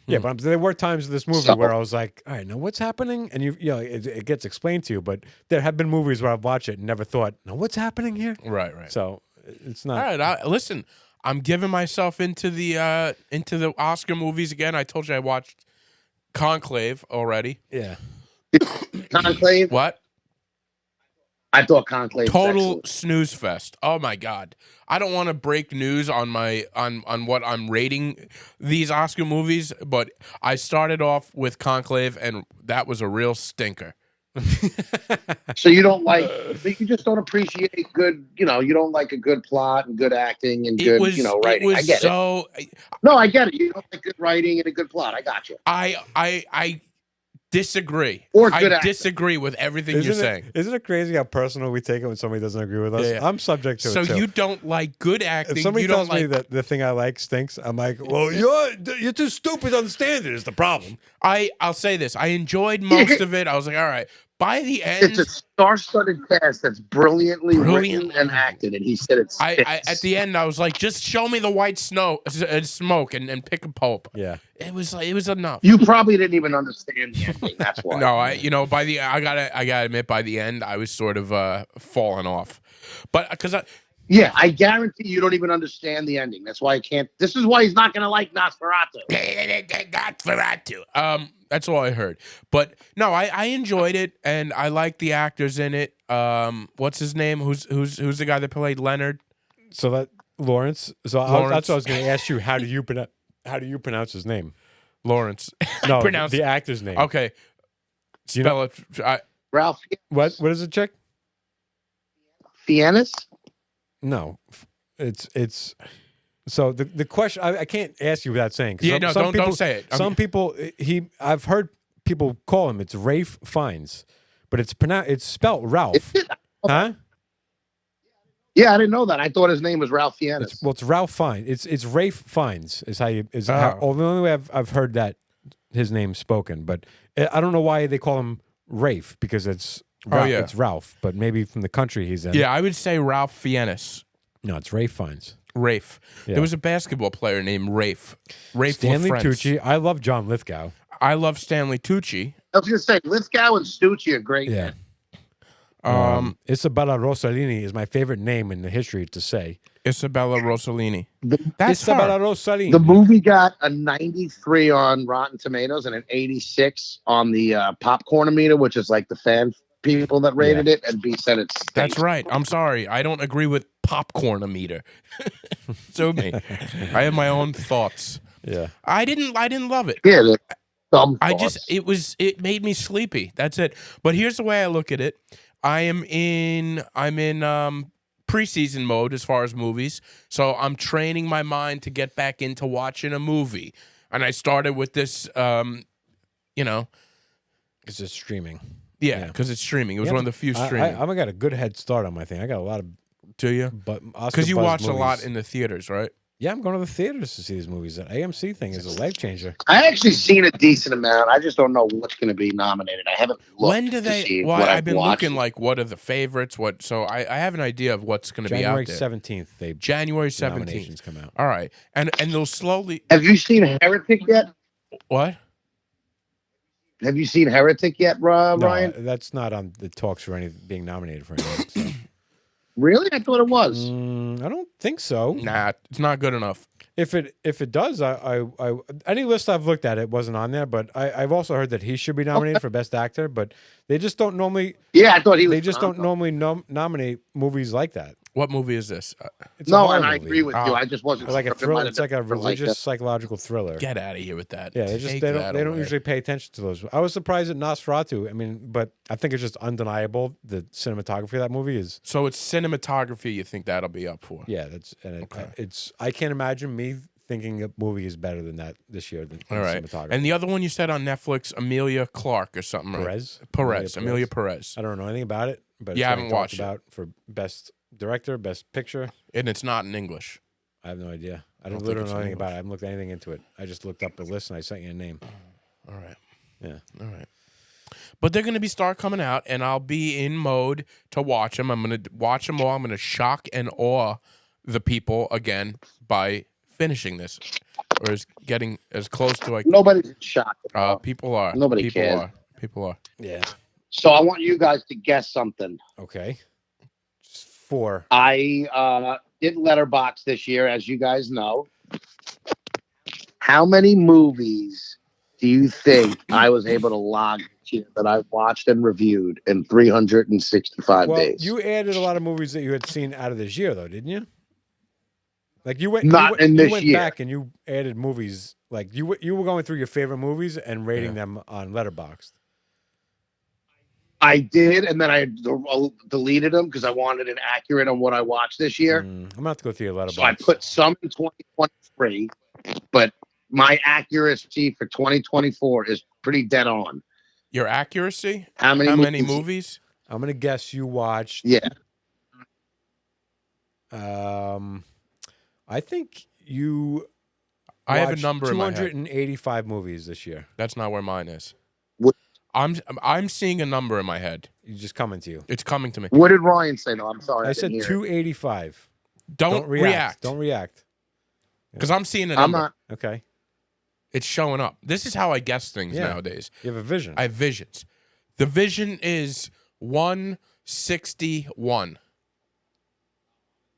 Yeah, but there were times in this movie So- where I was like, all right, now what's happening? And it gets explained to you, but there have been movies where I've watched it and never thought, now what's happening here? Right. So it's All not. right. Listen, I'm giving myself into the Oscar movies again. I told you I watched Conclave already. Yeah. Conclave. What? I thought Conclave. Total snooze fest. Oh my god. I don't want to break news on on what I'm rating these Oscar movies, but I started off with Conclave and that was a real stinker. So you don't like, you just don't appreciate good. You don't like a good plot and good acting and good, writing. I get it. No, I get it. You don't like good writing and a good plot. I got you. I disagree. Or good I acting. disagree with everything you're saying. Isn't it crazy how personal we take it when somebody doesn't agree with us? Yeah. I'm subject to So it too. you don't like good acting. If somebody you don't tells me like, that the thing I like stinks, I'm like, well, you're too stupid to understand it is the problem. I'll say this. I enjoyed most of it. I was like, all right. By the end, It's a star-studded cast that's brilliantly written and acted, and he said it's. I at the end I was like, just show me the white smoke and pick a pope. Yeah. It was enough. You probably didn't even understand the ending. That's why. No, I gotta admit by the end I was sort of falling off, but because Yeah, I guarantee you don't even understand the ending. That's why I can't. This is why he's not going to like Nosferatu. That's all I heard. But no, I enjoyed it and I like the actors in it. What's his name? Who's the guy that played Leonard? So that Lawrence. So Lawrence. that's what I was going to ask you. How do you pronounce his name? Lawrence. No, Pronounce the actor's name. Okay. Do you know- Spell it. Ralph What is it, Chick? Fiennes? No, it's. So the question I can't ask you without saying. 'Cause Yeah, no, some don't say it. Some people I've heard people call him. It's Rafe Fiennes, but it's spelled Ralph, Is it? huh? Yeah, I didn't know that. I thought his name was Ralph Fiennes. It's Ralph Fiennes. It's Rafe Fiennes is how you is Oh. how, the only way I've heard that his name spoken, but I don't know why they call him Rafe because it's yeah. it's Ralph, but maybe from the country he's in. Yeah, I would say Ralph Fiennes. No, it's Rafe Fiennes. Rafe. Yeah. There was a basketball player named Rafe. Rafe Stanley LaFrance. Tucci. I love John Lithgow. I love Stanley Tucci. I was going to say, Lithgow and Stucci are great. Yeah. Isabella Rossellini is my favorite name in the history to say. Isabella Rossellini. The, That's Isabella her. Rossellini. the movie got a 93 on Rotten Tomatoes and an 86 on the Popcornometer, which is like the fan people that rated it, and B said it's That's right. I'm sorry. I don't agree with popcornometer. Sue me. I have my own thoughts. Yeah. I didn't love it. Yeah, some I thoughts. just it made me sleepy. That's it. But here's the way I look at it. I'm in preseason mode as far as movies. So I'm training my mind to get back into watching a movie. And I started with this you know, It's just streaming. yeah, because it's streaming. It was one of the few streaming. I got a good head start on my thing. I got a lot of Do you? because you watch a lot in the theaters, right? Yeah, I'm going to the theaters to see these movies. That AMC thing is a life changer. I actually seen a decent amount. I just don't know what's going to be nominated. I haven't looked When do to they? see Well, what I've been watched. looking like what are the favorites? What? So I have an idea of what's going to be January out there. 17th, January the 17th. nominations come out. All right, and they'll slowly. Have you seen Heretic yet? What? Have you seen Heretic yet, No, Ryan? that's not on the talks for any being nominated for anything. So. Really? I thought it was. I don't think so. Nah, it's not good enough. If it does, I any list I've looked at, it wasn't on there. But I've also heard that he should be nominated for Best Actor, but they just don't normally. Yeah, I thought he was. They just don't normally nominate movies like that. What movie is this? It's a No, horror and I movie. agree with you. I just wasn't Like a sure if it thriller. might have It's like a been for religious psychological thriller. Get out of here with that. Yeah, Take they that don't away. usually pay attention to those. I was surprised at Nosferatu. I mean, but I think it's just undeniable the cinematography of that movie is. So it's cinematography. You think that'll be up for? Yeah, it's. I can't imagine me thinking a movie is better than that this year than All right. cinematography. And the other one you said on Netflix, Amelia Clark or something, right? Perez. Amelia Perez. I don't know anything about it, but You it's haven't getting talked watched it. about for best director, best picture. And it's not in English. I have no idea. I don't don't think literally it's know in anything about it. English. I haven't looked anything into it. I just looked up the list and I sent you a name. All right. Yeah. All right. But they're going to start coming out, and I'll be in mode to watch them. I'm going to watch them all. I'm going to shock and awe the people again by finishing this, or as getting as close to like Nobody's shocked. people are. Nobody people cares. are. People are. Yeah. So I want you guys to guess something. Okay. 4. I did Letterbox this year, as you guys know. How many movies do you think I was able to log this year that I watched and reviewed in 365 Well, days? you added a lot of movies that you had seen out of this year, though, didn't you? Like you went, Not in you this went year. back and you added movies. Like you were going through your favorite movies and rating them on Letterboxd. I did, and then I deleted them because I wanted it accurate on what I watched this year. I'm gonna have to go through your Letterboxd. So I put some in 2023, but my accuracy for 2024 is pretty dead on. Your accuracy? How many movies? I'm gonna guess you watched. Yeah. I think you. I have a watched number in my head. 285 movies this year. That's not where mine is. What- I'm seeing a number in my head. It's just coming to you. It's coming to me. What did Ryan say? No, I'm sorry. I didn't said hear it. 285. Don't react. Don't react. Because I'm seeing a I'm number. not. Okay. It's showing up. This is how I guess things Yeah. nowadays. You have a vision. I have visions. The vision is 161.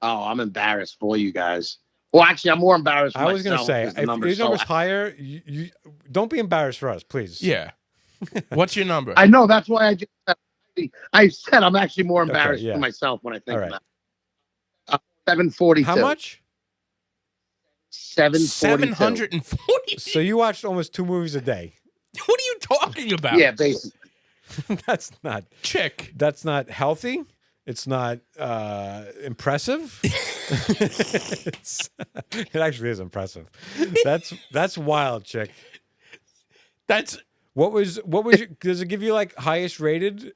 Oh, I'm embarrassed for you guys. Well, actually, I'm more embarrassed for I was myself. gonna say, 'cause the if number's your number's so- higher, you don't be embarrassed for us, please. Yeah. What's your number? I know. That's why I said I'm actually more embarrassed yeah. for myself when I think All right. about it. 742. How much? 742. 740. So you watched almost 2 movies a day. What are you talking about? Yeah, basically. That's not Chick. That's not healthy. It's not impressive. It actually is impressive. That's wild, chick. That's What was your, does it give you like highest rated?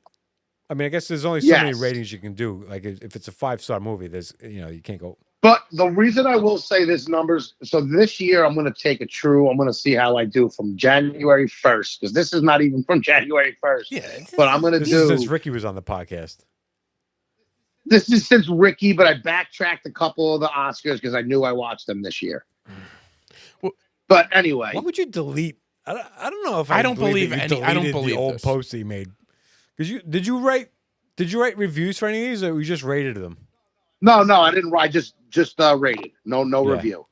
I mean, I guess there's only so many Yes. ratings you can do. Like if it's a 5-star movie, there's you can't go. But the reason I will say this numbers, so this year I'm going to take I'm going to see how I do from January 1st, because this is not even from January 1st. yeah. But I'm going to This do is since Ricky was on the podcast. this is since Ricky, but I backtracked a couple of the Oscars because I knew I watched them this year. Well, But anyway, What would you delete? I don't know if I don't believe believe that you any- I don't deleted believe the old this. post that you made. Because did you write Did you write reviews for any of these, or we just rated them? No, I didn't write. Just rated. No Yeah. review.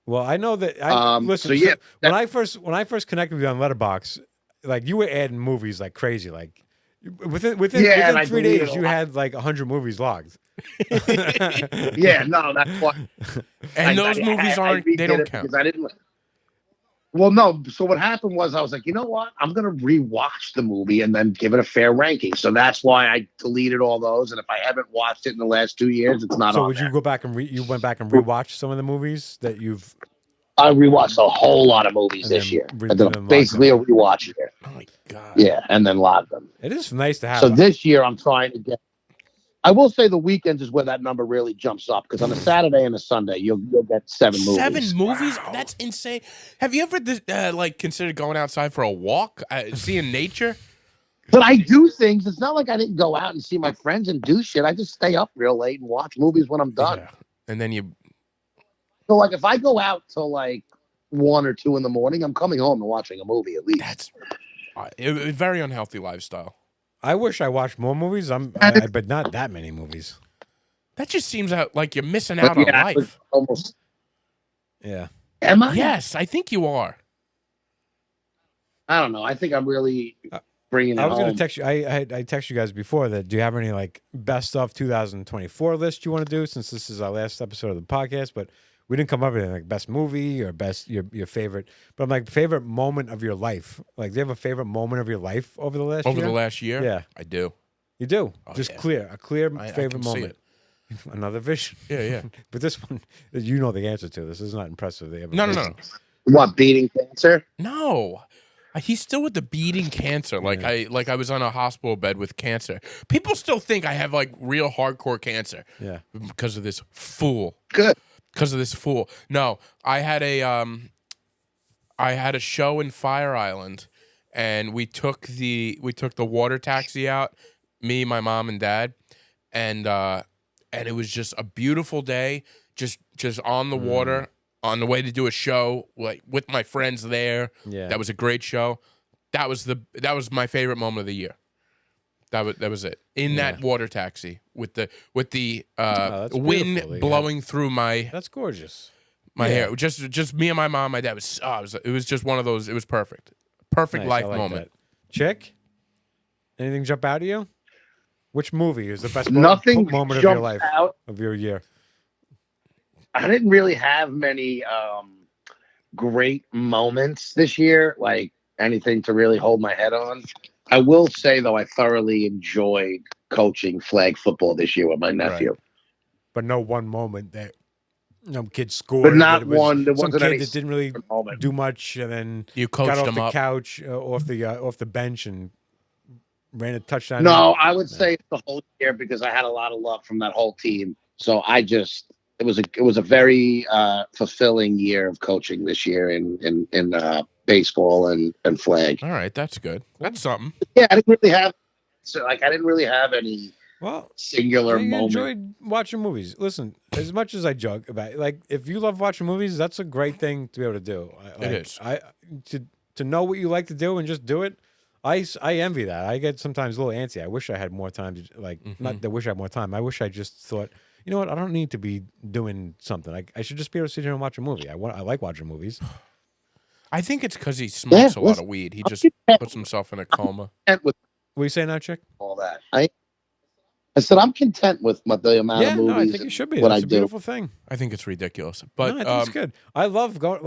Well, I know that. Listen, so yeah, when I first connected with you on Letterboxd, like you were adding movies like crazy. Like within Yeah, and I 3 deleted days, a you lot. had like 100 movies logged. Yeah, no, that's why. And those movies aren't. They redid don't it count. because I didn't. Well, no. So what happened was I was like, you know what? I'm gonna rewatch the movie and then give it a fair ranking. So that's why I deleted all those. And if I haven't watched it in the last 2 years, it's not So on would there. you go back and you went back and rewatch some of the movies that you've I rewatched a whole lot of movies And this then year. re- I do did them basically a locked rewatch year. Oh my god. Yeah, and then logged them. It is nice to have. So this year I'm trying to get. I will say the weekends is where that number really jumps up because on a Saturday and a Sunday you'll get 7 movies. 7 movies? That's insane. Have you ever like considered going outside for a walk, seeing nature? But I do things. It's not like I didn't go out and see my friends and do shit. I just stay up real late and watch movies when I'm done. Yeah. And then you. So like if I go out till like 1 or 2 in the morning, I'm coming home and watching a movie at least. That's a very unhealthy lifestyle. I wish I watched more movies. But not that many movies. That just seems like you're missing out on I was life. almost. Yeah. Am I? Yes, I think you are. I don't know. I think I'm really bringing it I was home. gonna text you. I text you guys before that. Do you have any like best of 2024 list you want to do? Since this is our last episode of the podcast, but we didn't come up with anything like best movie or best your favorite. But I'm like favorite moment of your life. Like, do you have a favorite moment of your life over the last year? Over the last year? Yeah. I do. You do. Oh, Just yeah. a clear I favorite can see moment. Another vision. Yeah. But this one, you know the answer to. This is not impressive. They have a No. vision. What, beating cancer? No. He's still with the beating cancer. Like I was on a hospital bed with cancer. People still think I have like real hardcore cancer. Yeah. Because of this fool. Good. Because of this fool. No, I had a show in Fire Island, and we took the water taxi out, me, my mom, and dad, and it was just a beautiful day, just on the water, on the way to do a show, like with my friends there. Yeah. That was a great show. That was my favorite moment of the year. That was it. In that water taxi with the that's wind beautiful. blowing through my That's gorgeous. hair. Just me and my mom, my dad it was just one of those. It was perfect. Perfect Nice, life I like moment. that. Chick, anything jump out at you? Which movie is the best Nothing moment of your jumps life out. of your year? I didn't really have many great moments this year, like anything to really hold my head on. I will say, though, I thoroughly enjoyed coaching flag football this year with my nephew. Right. But no one moment that kid scored. But not that it was one. There some wasn't kid any that didn't really moment. do much, and then You got coached off him the up. couch, off the bench, and ran a touchdown. No, I would say it's the whole year because I had a lot of love from that whole team. So it was a very fulfilling year of coaching this year in baseball and flag. All right, that's good. That's something. Yeah, I didn't really have any Well, singular you moment. enjoyed watching movies. Listen, as much as I joke about it, like if you love watching movies, that's a great thing to be able to do. It is. To know what you like to do and just do it. I envy that. I get sometimes a little antsy. I wish I had more time. Not that I wish I had more time. I wish I just thought, you know what? I don't need to be doing something. I should just be able to sit here and watch a movie. I like watching movies. I think it's because he smokes a lot of weed. He just puts himself in a coma. Content with What are you saying now, Chick? all that. I said I'm content with the amount of movies. No, I think you should be. What That's I a do. beautiful thing. I think it's ridiculous. But No, I think it's good. I love going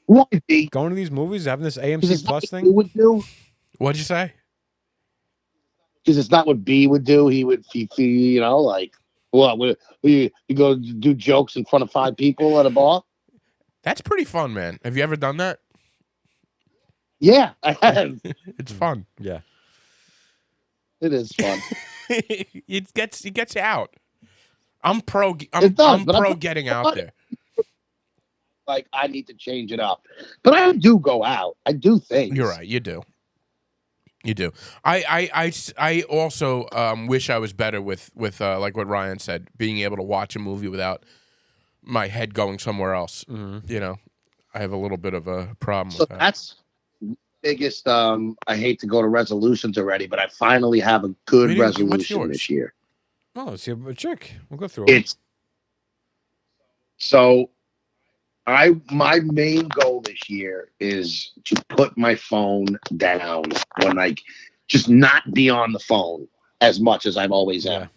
Why be? going to these movies, having this Because AMC it's not Plus what thing. B would do. what'd you say? Because it's not what B would do. He would, like, what? You go do jokes in front of 5 people at a bar? That's pretty fun, man. Have you ever done that? Yeah, I have. It's fun. Yeah. It is fun. it gets you out. I'm pro. It does, I'm but pro I'm- getting out there. Like, I need to change it up. But I do go out. I do things. You're right. You do. You do. I also wish I was better with like what Ryan said, being able to watch a movie without my head going somewhere else. Mm-hmm. You know, I have a little bit of a problem So with that. biggest. I hate to go to resolutions already, but I finally have a good What's resolution yours? this year. Oh, let's see a chick. We'll go through it. It's so my main goal this year is to put my phone down when like just not be on the phone as much as I've always Yeah. am.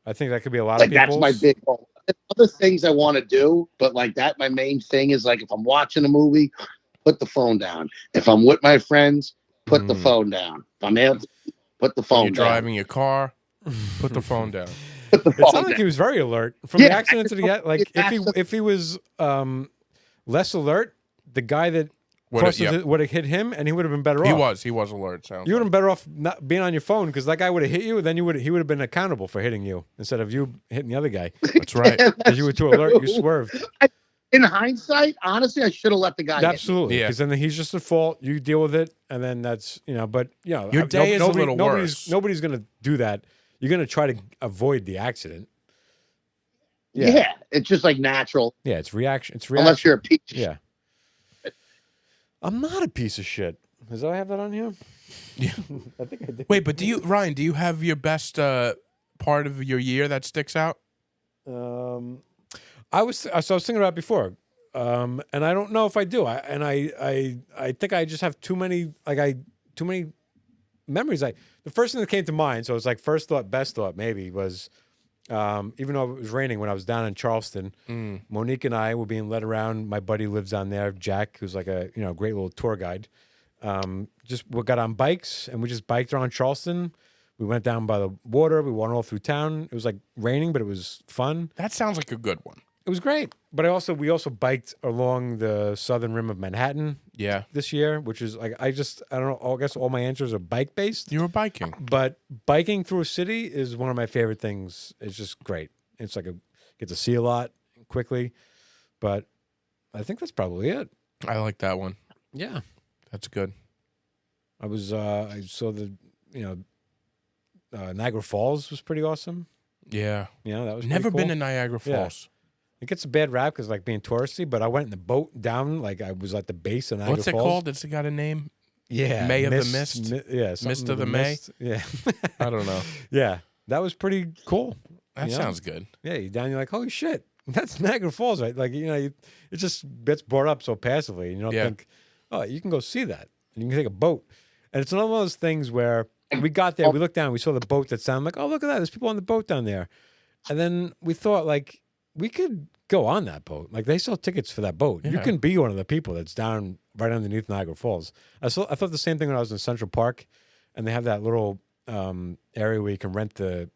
I think that could be a lot Like of that's people's. my big goal. There's other things I want to do, but like that, my main thing is like if I'm watching a movie, put the phone down. If I'm with my friends, put the phone down. If I'm out, put the When phone you're driving your car, put the phone down. down. Put the It phone sounded like down. he was very alert from the Yeah, accident to the like. If he was less alert, the guy that would have hit him, and he would have been better off. He was alert. Sounds You would have like. been better off not being on your phone because that guy would have hit you. Then he would have been accountable for hitting you instead of you hitting the other guy That's right. because you were too alert. You swerved. In hindsight, honestly, I should have let the guy hit me. Absolutely, Yeah. because then he's just at fault. You deal with it, and then that's But Your day is a little worse. Nobody's gonna do that. You're gonna try to avoid the accident. Yeah, it's just like natural. Yeah, it's reaction. It's reaction. Unless you're a piece of Yeah. I'm not a piece of shit. Does I have that on here? Yeah. I think I did. Wait, but Ryan? Do you have your best part of your year that sticks out? I was thinking about it before, and I don't know if I do. I think I just have too many memories. The first thing that came to mind, so it's like first thought, best thought, maybe was. Even though it was raining when I was down in Charleston, Monique and I were being led around. My buddy lives down there, Jack, who's like a great little tour guide. We got on bikes and we just biked around Charleston. We went down by the water. We went all through town. It was like raining, but it was fun. That sounds like a good one. It was great. But we also biked along the southern rim of Manhattan. Yeah. This year, which is like I don't know. I guess all my answers are bike based. You were biking. But biking through a city is one of my favorite things. It's just great. It's like get to see a lot quickly. But I think that's probably it. I like that one. Yeah. That's good. I saw the, Niagara Falls was pretty awesome. Yeah. That was Never pretty cool. been to Niagara Falls. It gets a bad rap because like being touristy, but I went in the boat down, like I was at the base of Niagara What's it Falls. called? It's got a name? Yeah. May of the Mist? Mist Mist of the May? Mist. Yeah. I don't know. Yeah. That was pretty cool. That sounds good. Yeah, you're down, you're like, holy shit, that's Niagara Falls, right? Like, it just gets brought up so passively. And you don't think, oh, you can go see that. And you can take a boat. And it's another one of those things where we got there, we looked down, we saw the boat that's down. I'm like, oh, look at that. There's people on the boat down there. And then we thought, like, we could go on that boat. Like, they sell tickets for that boat. Yeah. You can be one of the people that's down right underneath Niagara Falls. I thought the same thing when I was in Central Park, and they have that little area where you can rent the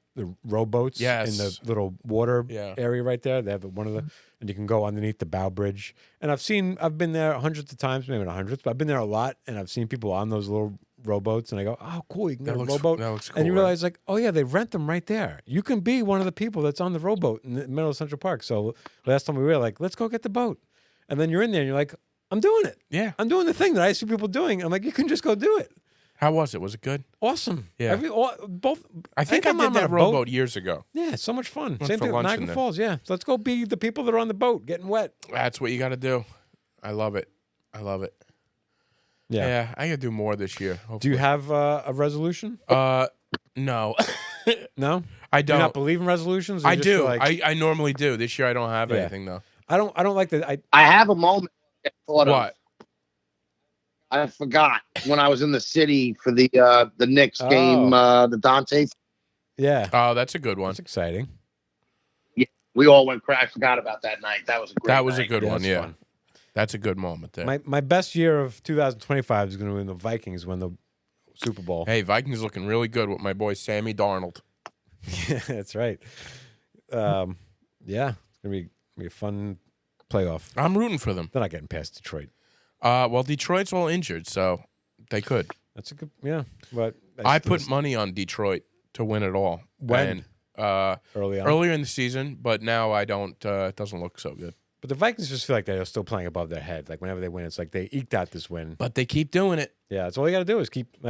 rowboats in the little water area right there. They have one of the, and you can go underneath the bow bridge. And I've been there hundreds of times, maybe not hundreds, but I've been there a lot, and I've seen people on those little rowboats, and I go, oh, cool, you can get a rowboat. That looks cool, and you realize, like, oh, yeah, they rent them right there. You can be one of the people that's on the rowboat in the middle of Central Park. So last time we were like, let's go get the boat. And then you're in there, and you're like, I'm doing it. Yeah. I'm doing the thing that I see people doing. I'm like, you can just go do it. How was it? Was it good? Awesome. Yeah. Both. I think I did that rowboat years ago. Yeah, so much fun. Went Same for thing with lunch in Niagara there. Falls. Yeah. So let's go be the people that are on the boat getting wet. That's what you got to do. I love it. Yeah, I got to do more this year. Hopefully. Do you have a resolution? No. No? I Do you don't. not believe in resolutions? Or I you just feel do. like- I normally do. This year I don't have anything though. I don't like that. I have a moment. I thought of. What? I forgot when I was in the city for the Knicks game, the Dante. Yeah. Oh, that's a good one. That's exciting. Yeah, we all went crazy. I forgot about that night. That was a great. That was a night. good one. that's Yeah. fun. That's a good moment there. My best year of 2025 is going to be when the Vikings win the Super Bowl. Hey, Vikings looking really good with my boy Sammy Darnold. Yeah, that's right. Yeah, it's going to be a fun playoff. I'm rooting for them. They're not getting past Detroit. Well, Detroit's all injured, so they could. That's a good, yeah. But I put money on Detroit to win it all. When? And, early on. earlier in the season, but now I don't. It doesn't look so good. But the Vikings just feel like they're still playing above their head. Like whenever they win, it's like they eked out this win. But they keep doing it. Yeah, that's all you got to do is keep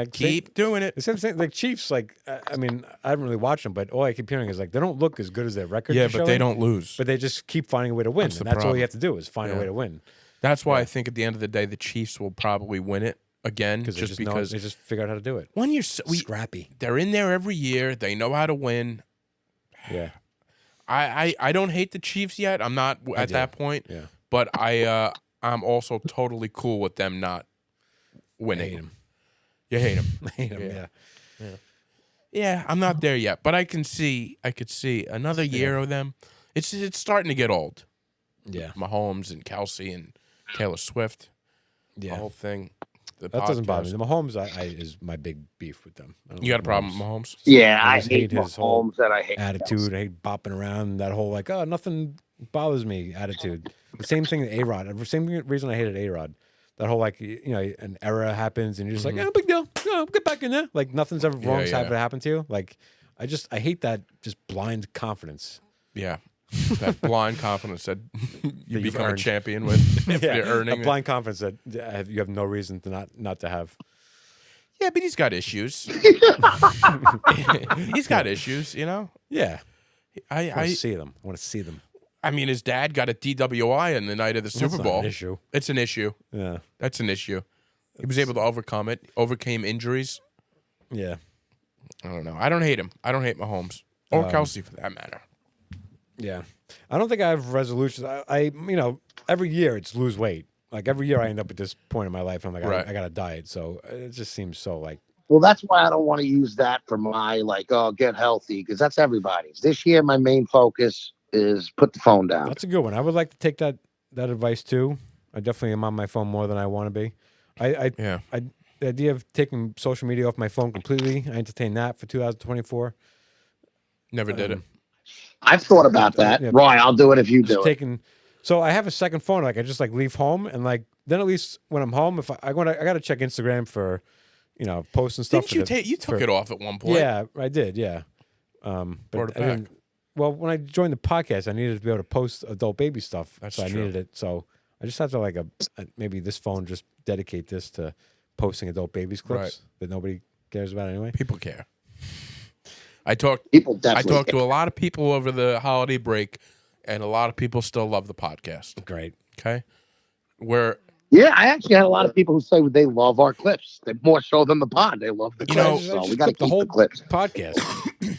Doing it. The same thing. Like Chiefs, like I mean, I haven't really watched them, but all I keep hearing is like they don't look as good as their record. Yeah, is but they showing, don't lose. But they just keep finding a way to win. That's the And that's all problem. you have to do is find a Yeah. way to win. That's why I think at the end of the day, the Chiefs will probably win it. again, because just because they just figured out how to do it. when you're Scrappy. they're in there every year. They know how to win. Yeah. I don't hate the Chiefs yet. I'm not at that point. Yeah. But I'm also totally cool with them not winning. Hate him. You hate them. I hate him. Yeah. Yeah, I'm not there yet, but I could see another year of them. It's starting to get old. Yeah. Mahomes and Kelsey and Taylor Swift. The Yeah. whole thing. The That doesn't bother me. podcast. The Mahomes is my big beef with them. I don't You got a like problem with Mahomes? Yeah, I I just hate hate his whole Mahomes and I hate attitude. I hate bopping around. That whole like, oh, nothing bothers me attitude. The same thing with A-Rod. The same reason I hated A-Rod. That whole like, you know, an error happens and you're just like, oh, big deal. No, get back in there. Like nothing's ever wrong's yeah. ever happened to you. Like I hate that just blind confidence. Yeah. That blind confidence that you you've become a earned. champion with if you're earning a it. blind confidence that you have no reason to not to have. Yeah, but he's got issues. He's got issues, you know? Yeah. I want I to see them. I want to see them. I mean, his dad got a DWI on the night of the Super That's not Bowl. an issue. It's an issue. Yeah. That's an issue. He was able to overcome it, overcame injuries. Yeah. I don't know. I don't hate him. I don't hate Mahomes or Kelsey for that matter. Yeah. I don't think I have resolutions. I you know, every year it's lose weight. Like every year I end up at this point in my life. I'm like, Right. I got a diet. So it just seems so like, Well, that's why I don't want to use that for my like, oh, get healthy, because that's everybody's. This year, my main focus is put the phone down. that's a good one. I would like to take that advice too. I definitely am on my phone more than I want to be. Yeah. The idea of taking social media off my phone completely, I entertain that for 2024. Never did it. I've thought about that. Yeah. Roy, I'll do it if you Just do it. taking. So I have a second phone. Like I just like leave home and like then at least when I'm home, if I got to check Instagram for, you know, posts and stuff. Didn't you took it off at one point? Yeah, I did. Yeah. Brought But it I back. didn't. Well, when I joined the podcast, I needed to be able to post adult baby stuff. That's so true. I needed it. So I just have to like maybe this phone just dedicate this to posting adult babies clips Right. that nobody cares about anyway. People care. I talked People definitely. to a lot of people over the holiday break, and a lot of people still love the podcast. Great. Okay? Where Yeah, I actually had a lot of people who say they love our clips. They more so than the pod. They love the You clips. know, So just we got to clip the keep whole the clips. podcast.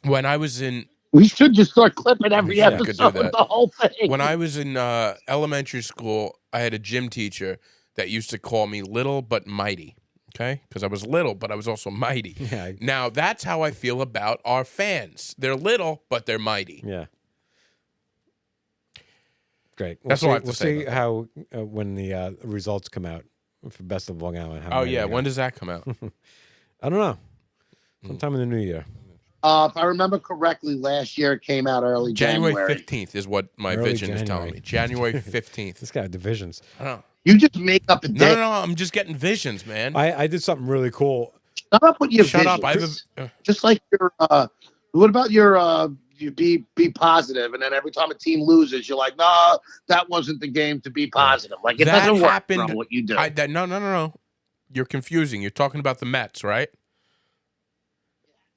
when I was in We should just start clipping every Yeah, could do episode, that. the whole thing. when I was in elementary school, I had a gym teacher that used to call me little but mighty. Okay? Because I was little, but I was also mighty. Yeah. Now, that's how I feel about our fans. They're little, but they're mighty. Yeah. Great. That's all I have to We'll say see about how when the results come out for Best of Long Island. how Oh, many yeah. we When got. does that come out? I don't know. Sometime in the new year. If I remember correctly, last year it came out early January January. 15th is what my Early vision is telling me. January 15th. This guy had divisions. I don't know. You just make up a No, day. no, no. I'm just getting visions, man. I did something really cool. Shut up with your Shut vision. up. I have Just like your what about your you be positive, and then every time a team loses, you're like, no, that wasn't the game to be positive. Like it That doesn't work happened- from what you do. no. You're confusing. You're talking about the Mets, right?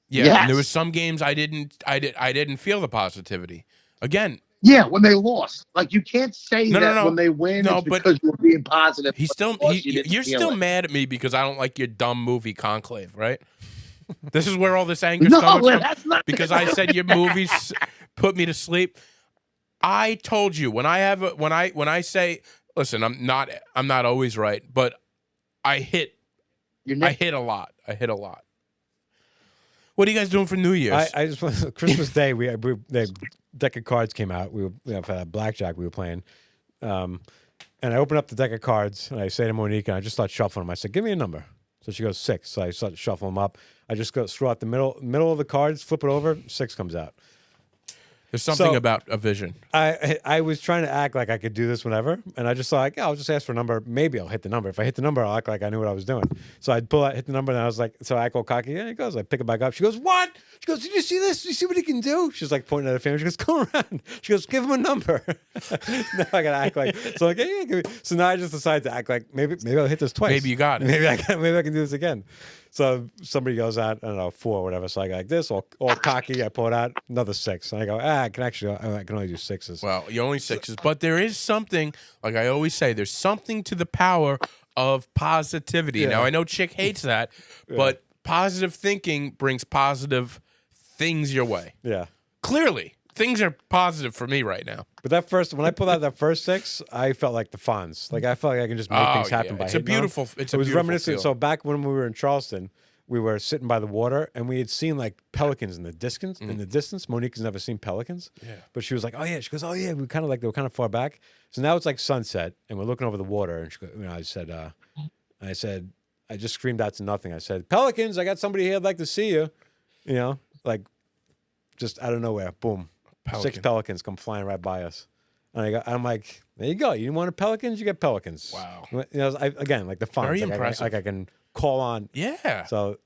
Yeah. Yes. And there was some games I didn't feel the positivity. Again, Yeah, when they lost. Like you can't say No, no, that no. when they win No, it's but- because you're being positive. he's But still of course you didn't you're feel still it. mad at me because I don't like your dumb movie Conclave, right? This is where all this anger No, comes from. that's not Because I said your movies put me to sleep. I told you when I say, listen, I'm not always right, but I hit You're I hit a lot. What are you guys doing for New Year's? I just Christmas Day the deck of cards came out. We were for that blackjack we were playing, and I opened up the deck of cards and I say to Monique, and I just start shuffling them. I said, "Give me a number." So she goes 6. So I start shuffling them up. I just go throw out the middle of the cards, flip it over, 6 comes out. There's something so- about a vision. I was trying to act like I could do this whenever, and I just thought, like, I'll just ask for a number. Maybe I'll hit the number. If I hit the number, I'll act like I knew what I was doing. So I'd pull out, hit the number, and I was like, so I go cocky. Yeah, he goes. I pick it back up. She goes, what? She goes, did you see this? Did you see what he can do? She's like pointing at her family. She goes, come around. She goes, give him a number. Now I gotta act like so. Like, yeah, give me. So now I just decided to act like maybe I'll hit this twice. Maybe you got it. Maybe I can do this again. So somebody goes out, I don't know, 4 or whatever. So I go like this, all cocky. I pull it out, another 6. And I go, I can only do 6s. Well, you only 6s, but there is something, like I always say, there's something to the power of positivity. Yeah. Now, I know Chick hates that, but positive thinking brings positive things your way. Yeah. Clearly, things are positive for me right now. But when I pulled out that first 6, I felt like the Fonz. Like I felt like I can just make things happen by It's hitting a beautiful. on. It's It a was beautiful reminiscent. feel. So back when we were in Charleston, we were sitting by the water and we had seen like pelicans in the distance. In the distance, Monique has never seen pelicans. Yeah. But she was like, "Oh yeah." She goes, "Oh yeah." We kind of like they were kind of far back. So now it's like sunset and we're looking over the water. And she goes, I said, I just screamed out to nothing. I said, "Pelicans! I got somebody here. I'd like to see you." You know, like just out of nowhere, boom. 6 pelicans come flying right by us. And I'm like, there you go. You wanted pelicans, you get pelicans. Wow. You know, again, like the fun. Very impressive. I can call on. Yeah. So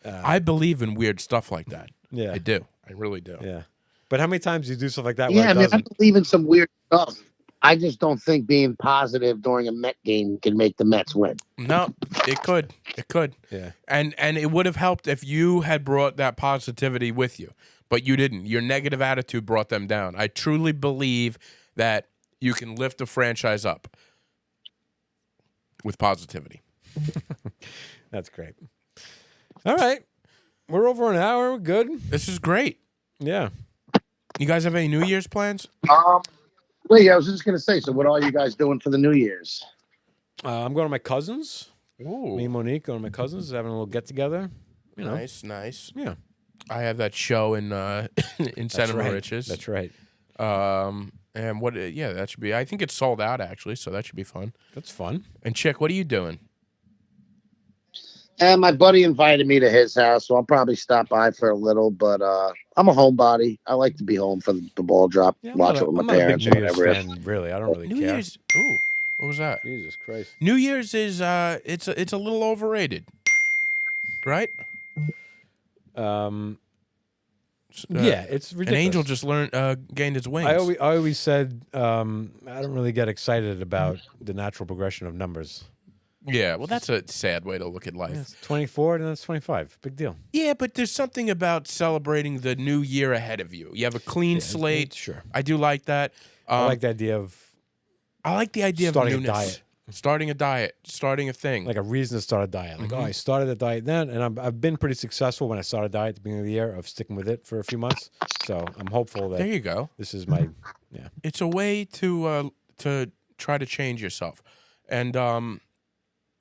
I believe in weird stuff like that. Yeah. I do. I really do. Yeah. But how many times do you do stuff like that? Yeah, where I it mean, I doesn't? believe in some weird stuff. I just don't think being positive during a Met game can make the Mets win. No, it could. It could. Yeah. And it would have helped if you had brought that positivity with you, but you didn't. Your negative attitude brought them down. I truly believe that you can lift a franchise up with positivity. That's great. All right. We're over an hour. We're good. This is great. Yeah. You guys have any New Year's plans? Wait, I was just gonna say. So, what are you guys doing for the New Year's? I'm going to my cousins. Ooh. Me and Monique going to my cousins, having a little get together. You know. Nice. Yeah. I have that show in in Center right. Riches. That's right. And what? Yeah, that should be. I think it's sold out actually, so that should be fun. That's fun. And Chick, what are you doing? And my buddy invited me to his house, so I'll probably stop by for a little. But I'm a homebody. I like to be home for the ball drop, Yeah, watch it with my parents or I'm not a big New whatever. Year's fan, really. I don't really New care. Year's. Ooh, what was that? Jesus Christ. New Year's is it's a little overrated, right? Yeah, it's ridiculous. An angel just gained his wings. I always said I don't really get excited about the natural progression of numbers. Yeah, well, that's a sad way to look at life. Yeah, it's 24, and then it's 25. Big deal. Yeah, but there's something about celebrating the new year ahead of you. You have a clean slate. Sure. I do like that. I like the idea of I like the idea starting of a newness. diet. Starting a diet, starting a thing. like a reason to start a diet. Like, I started a diet then, and I've been pretty successful when I started a diet at the beginning of the year of sticking with it for a few months. So I'm hopeful There that you go. this is my It's a way to try to change yourself, and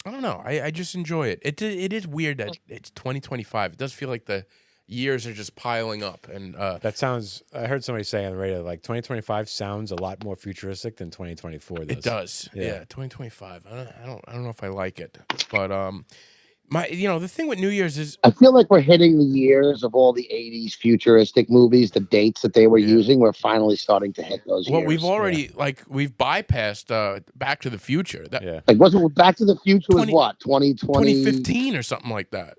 I don't know. I just enjoy it. It is weird that it's 2025. It does feel like the years are just piling up, and That sounds. I heard somebody say on the radio like 2025 sounds a lot more futuristic than 2024 does. it does. Yeah, 2025. I don't know if I like it, but the thing with New Year's is I feel like we're hitting the years of all the 80s futuristic movies, the dates that they were using. We're finally starting to hit those years. we've already we've bypassed Back to the Future. That Yeah. Like, wasn't Back to the Future was 20 what? 2020? 2015 or something like that.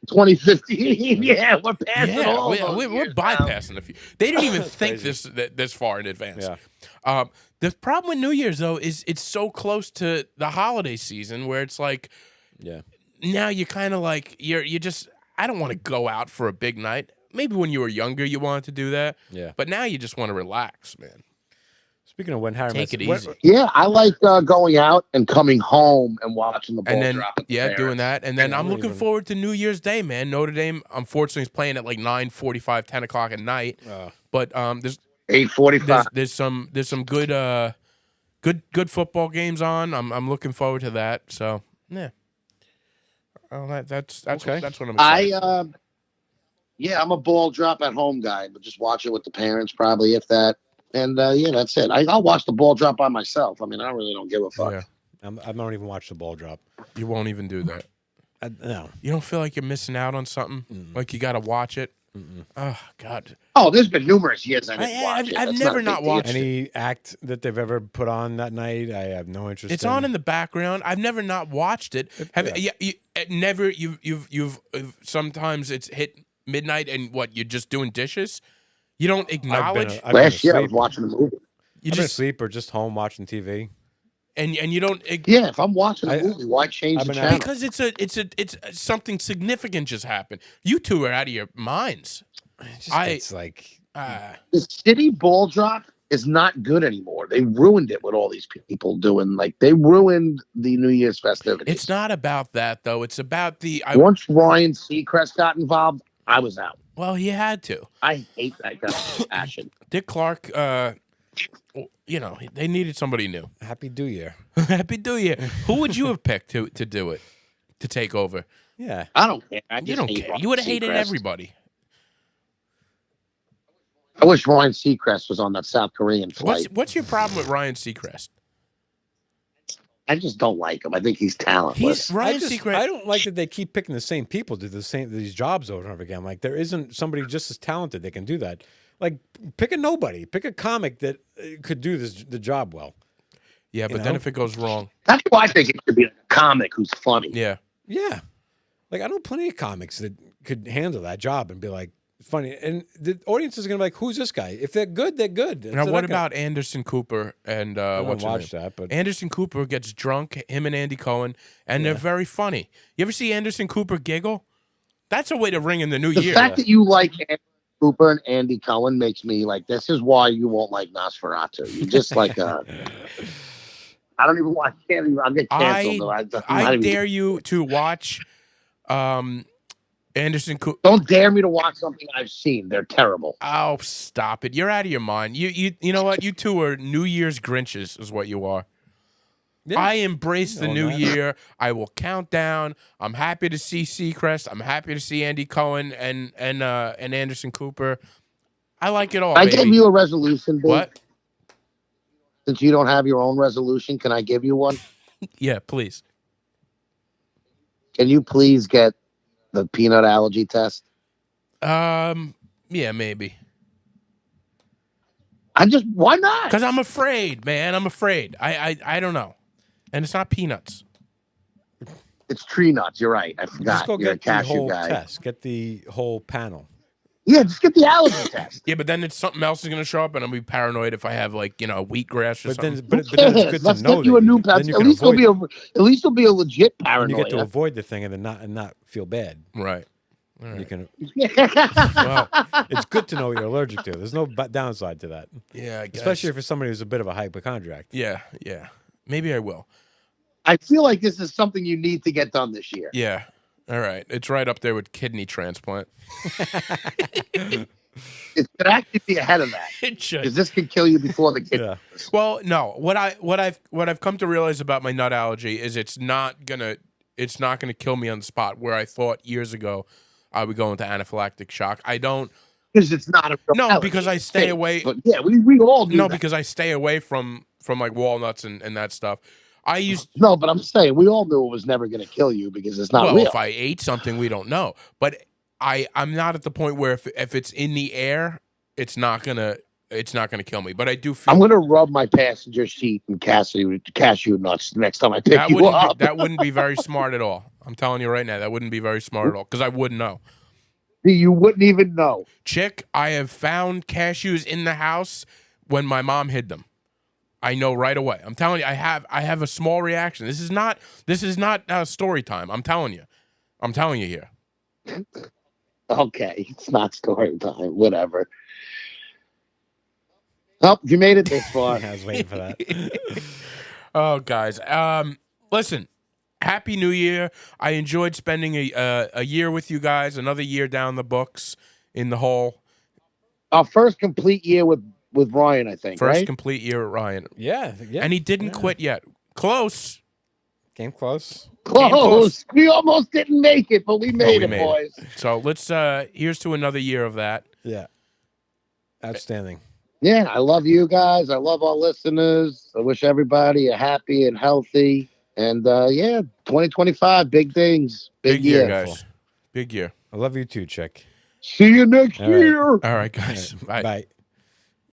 2015. Yeah, we're past it Yeah, all. we're those years bypassing the future. They didn't even think this far in advance. Yeah. The problem with New Year's though is it's so close to the holiday season where it's like Yeah. now you're kind of like you just I don't want to go out for a big night. Maybe when you were younger you wanted to do that. Yeah. But now you just want to relax, man. Speaking of when Harry Take Met it when- easy. Yeah, I like going out and coming home and watching the ball And then drop. with the doing parents. that, and then Yeah, I'm I'm not looking even- forward to New Year's Day, man. Notre Dame, unfortunately, is playing at like 9:45, 10 o'clock at night. But there's 8:45. there's some good good football games on. I'm looking forward to that. So yeah, that's Okay. that's what I'm excited. for. Yeah, I'm a ball drop at home guy, but just watch it with the parents, probably if that. And yeah, that's it. I'll watch the ball drop by myself. I mean, I really don't give a fuck. Yeah, I don't even watch the ball drop. you won't even do that. No. You don't feel like you're missing out on something. Like you got to watch it. Oh God, Oh, there's been numerous years I didn't watch it. I've That's never a not big deal. watched it. Any act that they've ever put on that night, I have no interest. It's on in the background. I've never not watched it. Never. You've sometimes it's hit midnight and what you're just doing dishes. You don't acknowledge. I've been Last year I was asleep. watching a movie. You I've been just asleep or just home watching TV. and you don't Yeah, if I'm watching a I- movie, why change I've the been channel? because it's something significant just happened. You two are out of your minds. It's like The city ball drop is not good anymore. They ruined it with all these people doing they ruined the New Year's festivities. It's not about that though. It's about Once Ryan Seacrest got involved, I was out. well, he had to. I hate that guy's passion. Dick Clark, they needed somebody new. Happy New Year. Happy New Year. Who would you have picked to do it, to take over? Yeah. I don't care. You don't care. You would have hated everybody. I wish Ryan Seacrest was on that South Korean flight. What's your problem with Ryan Seacrest? I just don't like him. I think he's talentless. Ryan Seacrest. I don't like that they keep picking the same people to do these jobs over and over again. Like there isn't somebody just as talented that can do that. Like pick a nobody. Pick a comic that could do the job well. Yeah, but then if it goes wrong. That's why I think it should be a comic who's funny. Yeah. Yeah. Like I know plenty of comics that could handle that job and be like funny. And the audience is going to be like, who's this guy? If they're good, they're good. Now, what about Anderson Cooper and I what's don't her watch name? that, but Anderson Cooper gets drunk, him and Andy Cohen, and they're very funny. You ever see Anderson Cooper giggle? That's a way to ring in the new The year. fact that you like Andy Cooper and Andy Cohen makes me like, this is why you won't like Nosferatu. You're just like a... I don't even want. I can't even. I'll get canceled. I dare you to watch Anderson Cooper. Don't dare me to watch something I've seen. They're terrible. Oh, stop it! You're out of your mind. You know what? You two are New Year's Grinches, is what you are. yeah. I embrace the Oh, new man. year. I will count down. I'm happy to see Seacrest. I'm happy to see Andy Cohen and Anderson Cooper. I like it all. I baby. gave you a resolution. Babe. What? Since you don't have your own resolution, can I give you one? Yeah, please. Can you please get the peanut allergy test? Yeah, maybe. Why not? Because I'm afraid, man. I'm afraid. I don't know. And it's not peanuts. It's tree nuts. You're right. I forgot. Just go You're a get the cashew whole guy. test. Get the whole panel. Yeah, just get the allergy test. Yeah, but then it's something else is going to show up, and I'll be paranoid if I have wheatgrass or But something. then, but then it's good Let's to know get you a that new then test. you At can least it'll avoid, be a legit and paranoia. you get to avoid the thing and then not feel bad. Right. All You right. can. Well, It's good to know what you're allergic to. There's no downside to that, yeah, I guess. especially if it's somebody who's a bit of a hypochondriac. Yeah. Maybe I will. I feel like this is something you need to get done this year. Yeah. All right. It's right up there with kidney transplant. It should actually be ahead of that It should. because this could kill you before the kid. Yeah. Well, no. What I've come to realize about my nut allergy is it's not gonna kill me on the spot. Where I thought years ago I would go into anaphylactic shock. I don't. Because it's not a real No, allergy. because I stay away. But yeah, we all do No, that. because I stay away from like walnuts and that stuff. I used. No, but I'm saying we all knew it was never going to kill you because it's not Well, real. if I ate something, we don't know. But I'm not at the point where if it's in the air, it's not gonna kill me. But I do feel I'm going to rub my passenger seat in cashew nuts next time I pick you up. that wouldn't be very smart at all. I'm telling you right now, that wouldn't be very smart at all because I wouldn't know. You wouldn't even know. Chick, I have found cashews in the house when my mom hid them. I know right away. I'm telling you, I have a small reaction. This is not story time. I'm telling you here. Okay, it's not story time. Whatever. Oh, you made it this far. I was waiting for that. Oh, guys. Listen. Happy New Year. I enjoyed spending a year with you guys. Another year down the books in the hole. Our first complete year with Ryan, I think. First right? complete year at Ryan. Yeah. And he didn't quit yet. Close. Came close. Close. We almost didn't make it, but we made it, boys. So let's here's to another year of that. Yeah. Outstanding. Yeah, I love you guys. I love our listeners. I wish everybody a happy and healthy. And yeah, 2025, big things. Big year, year. guys. Big year. I love you too, Chick. See you next All right. year. All right, guys. Bye. Bye.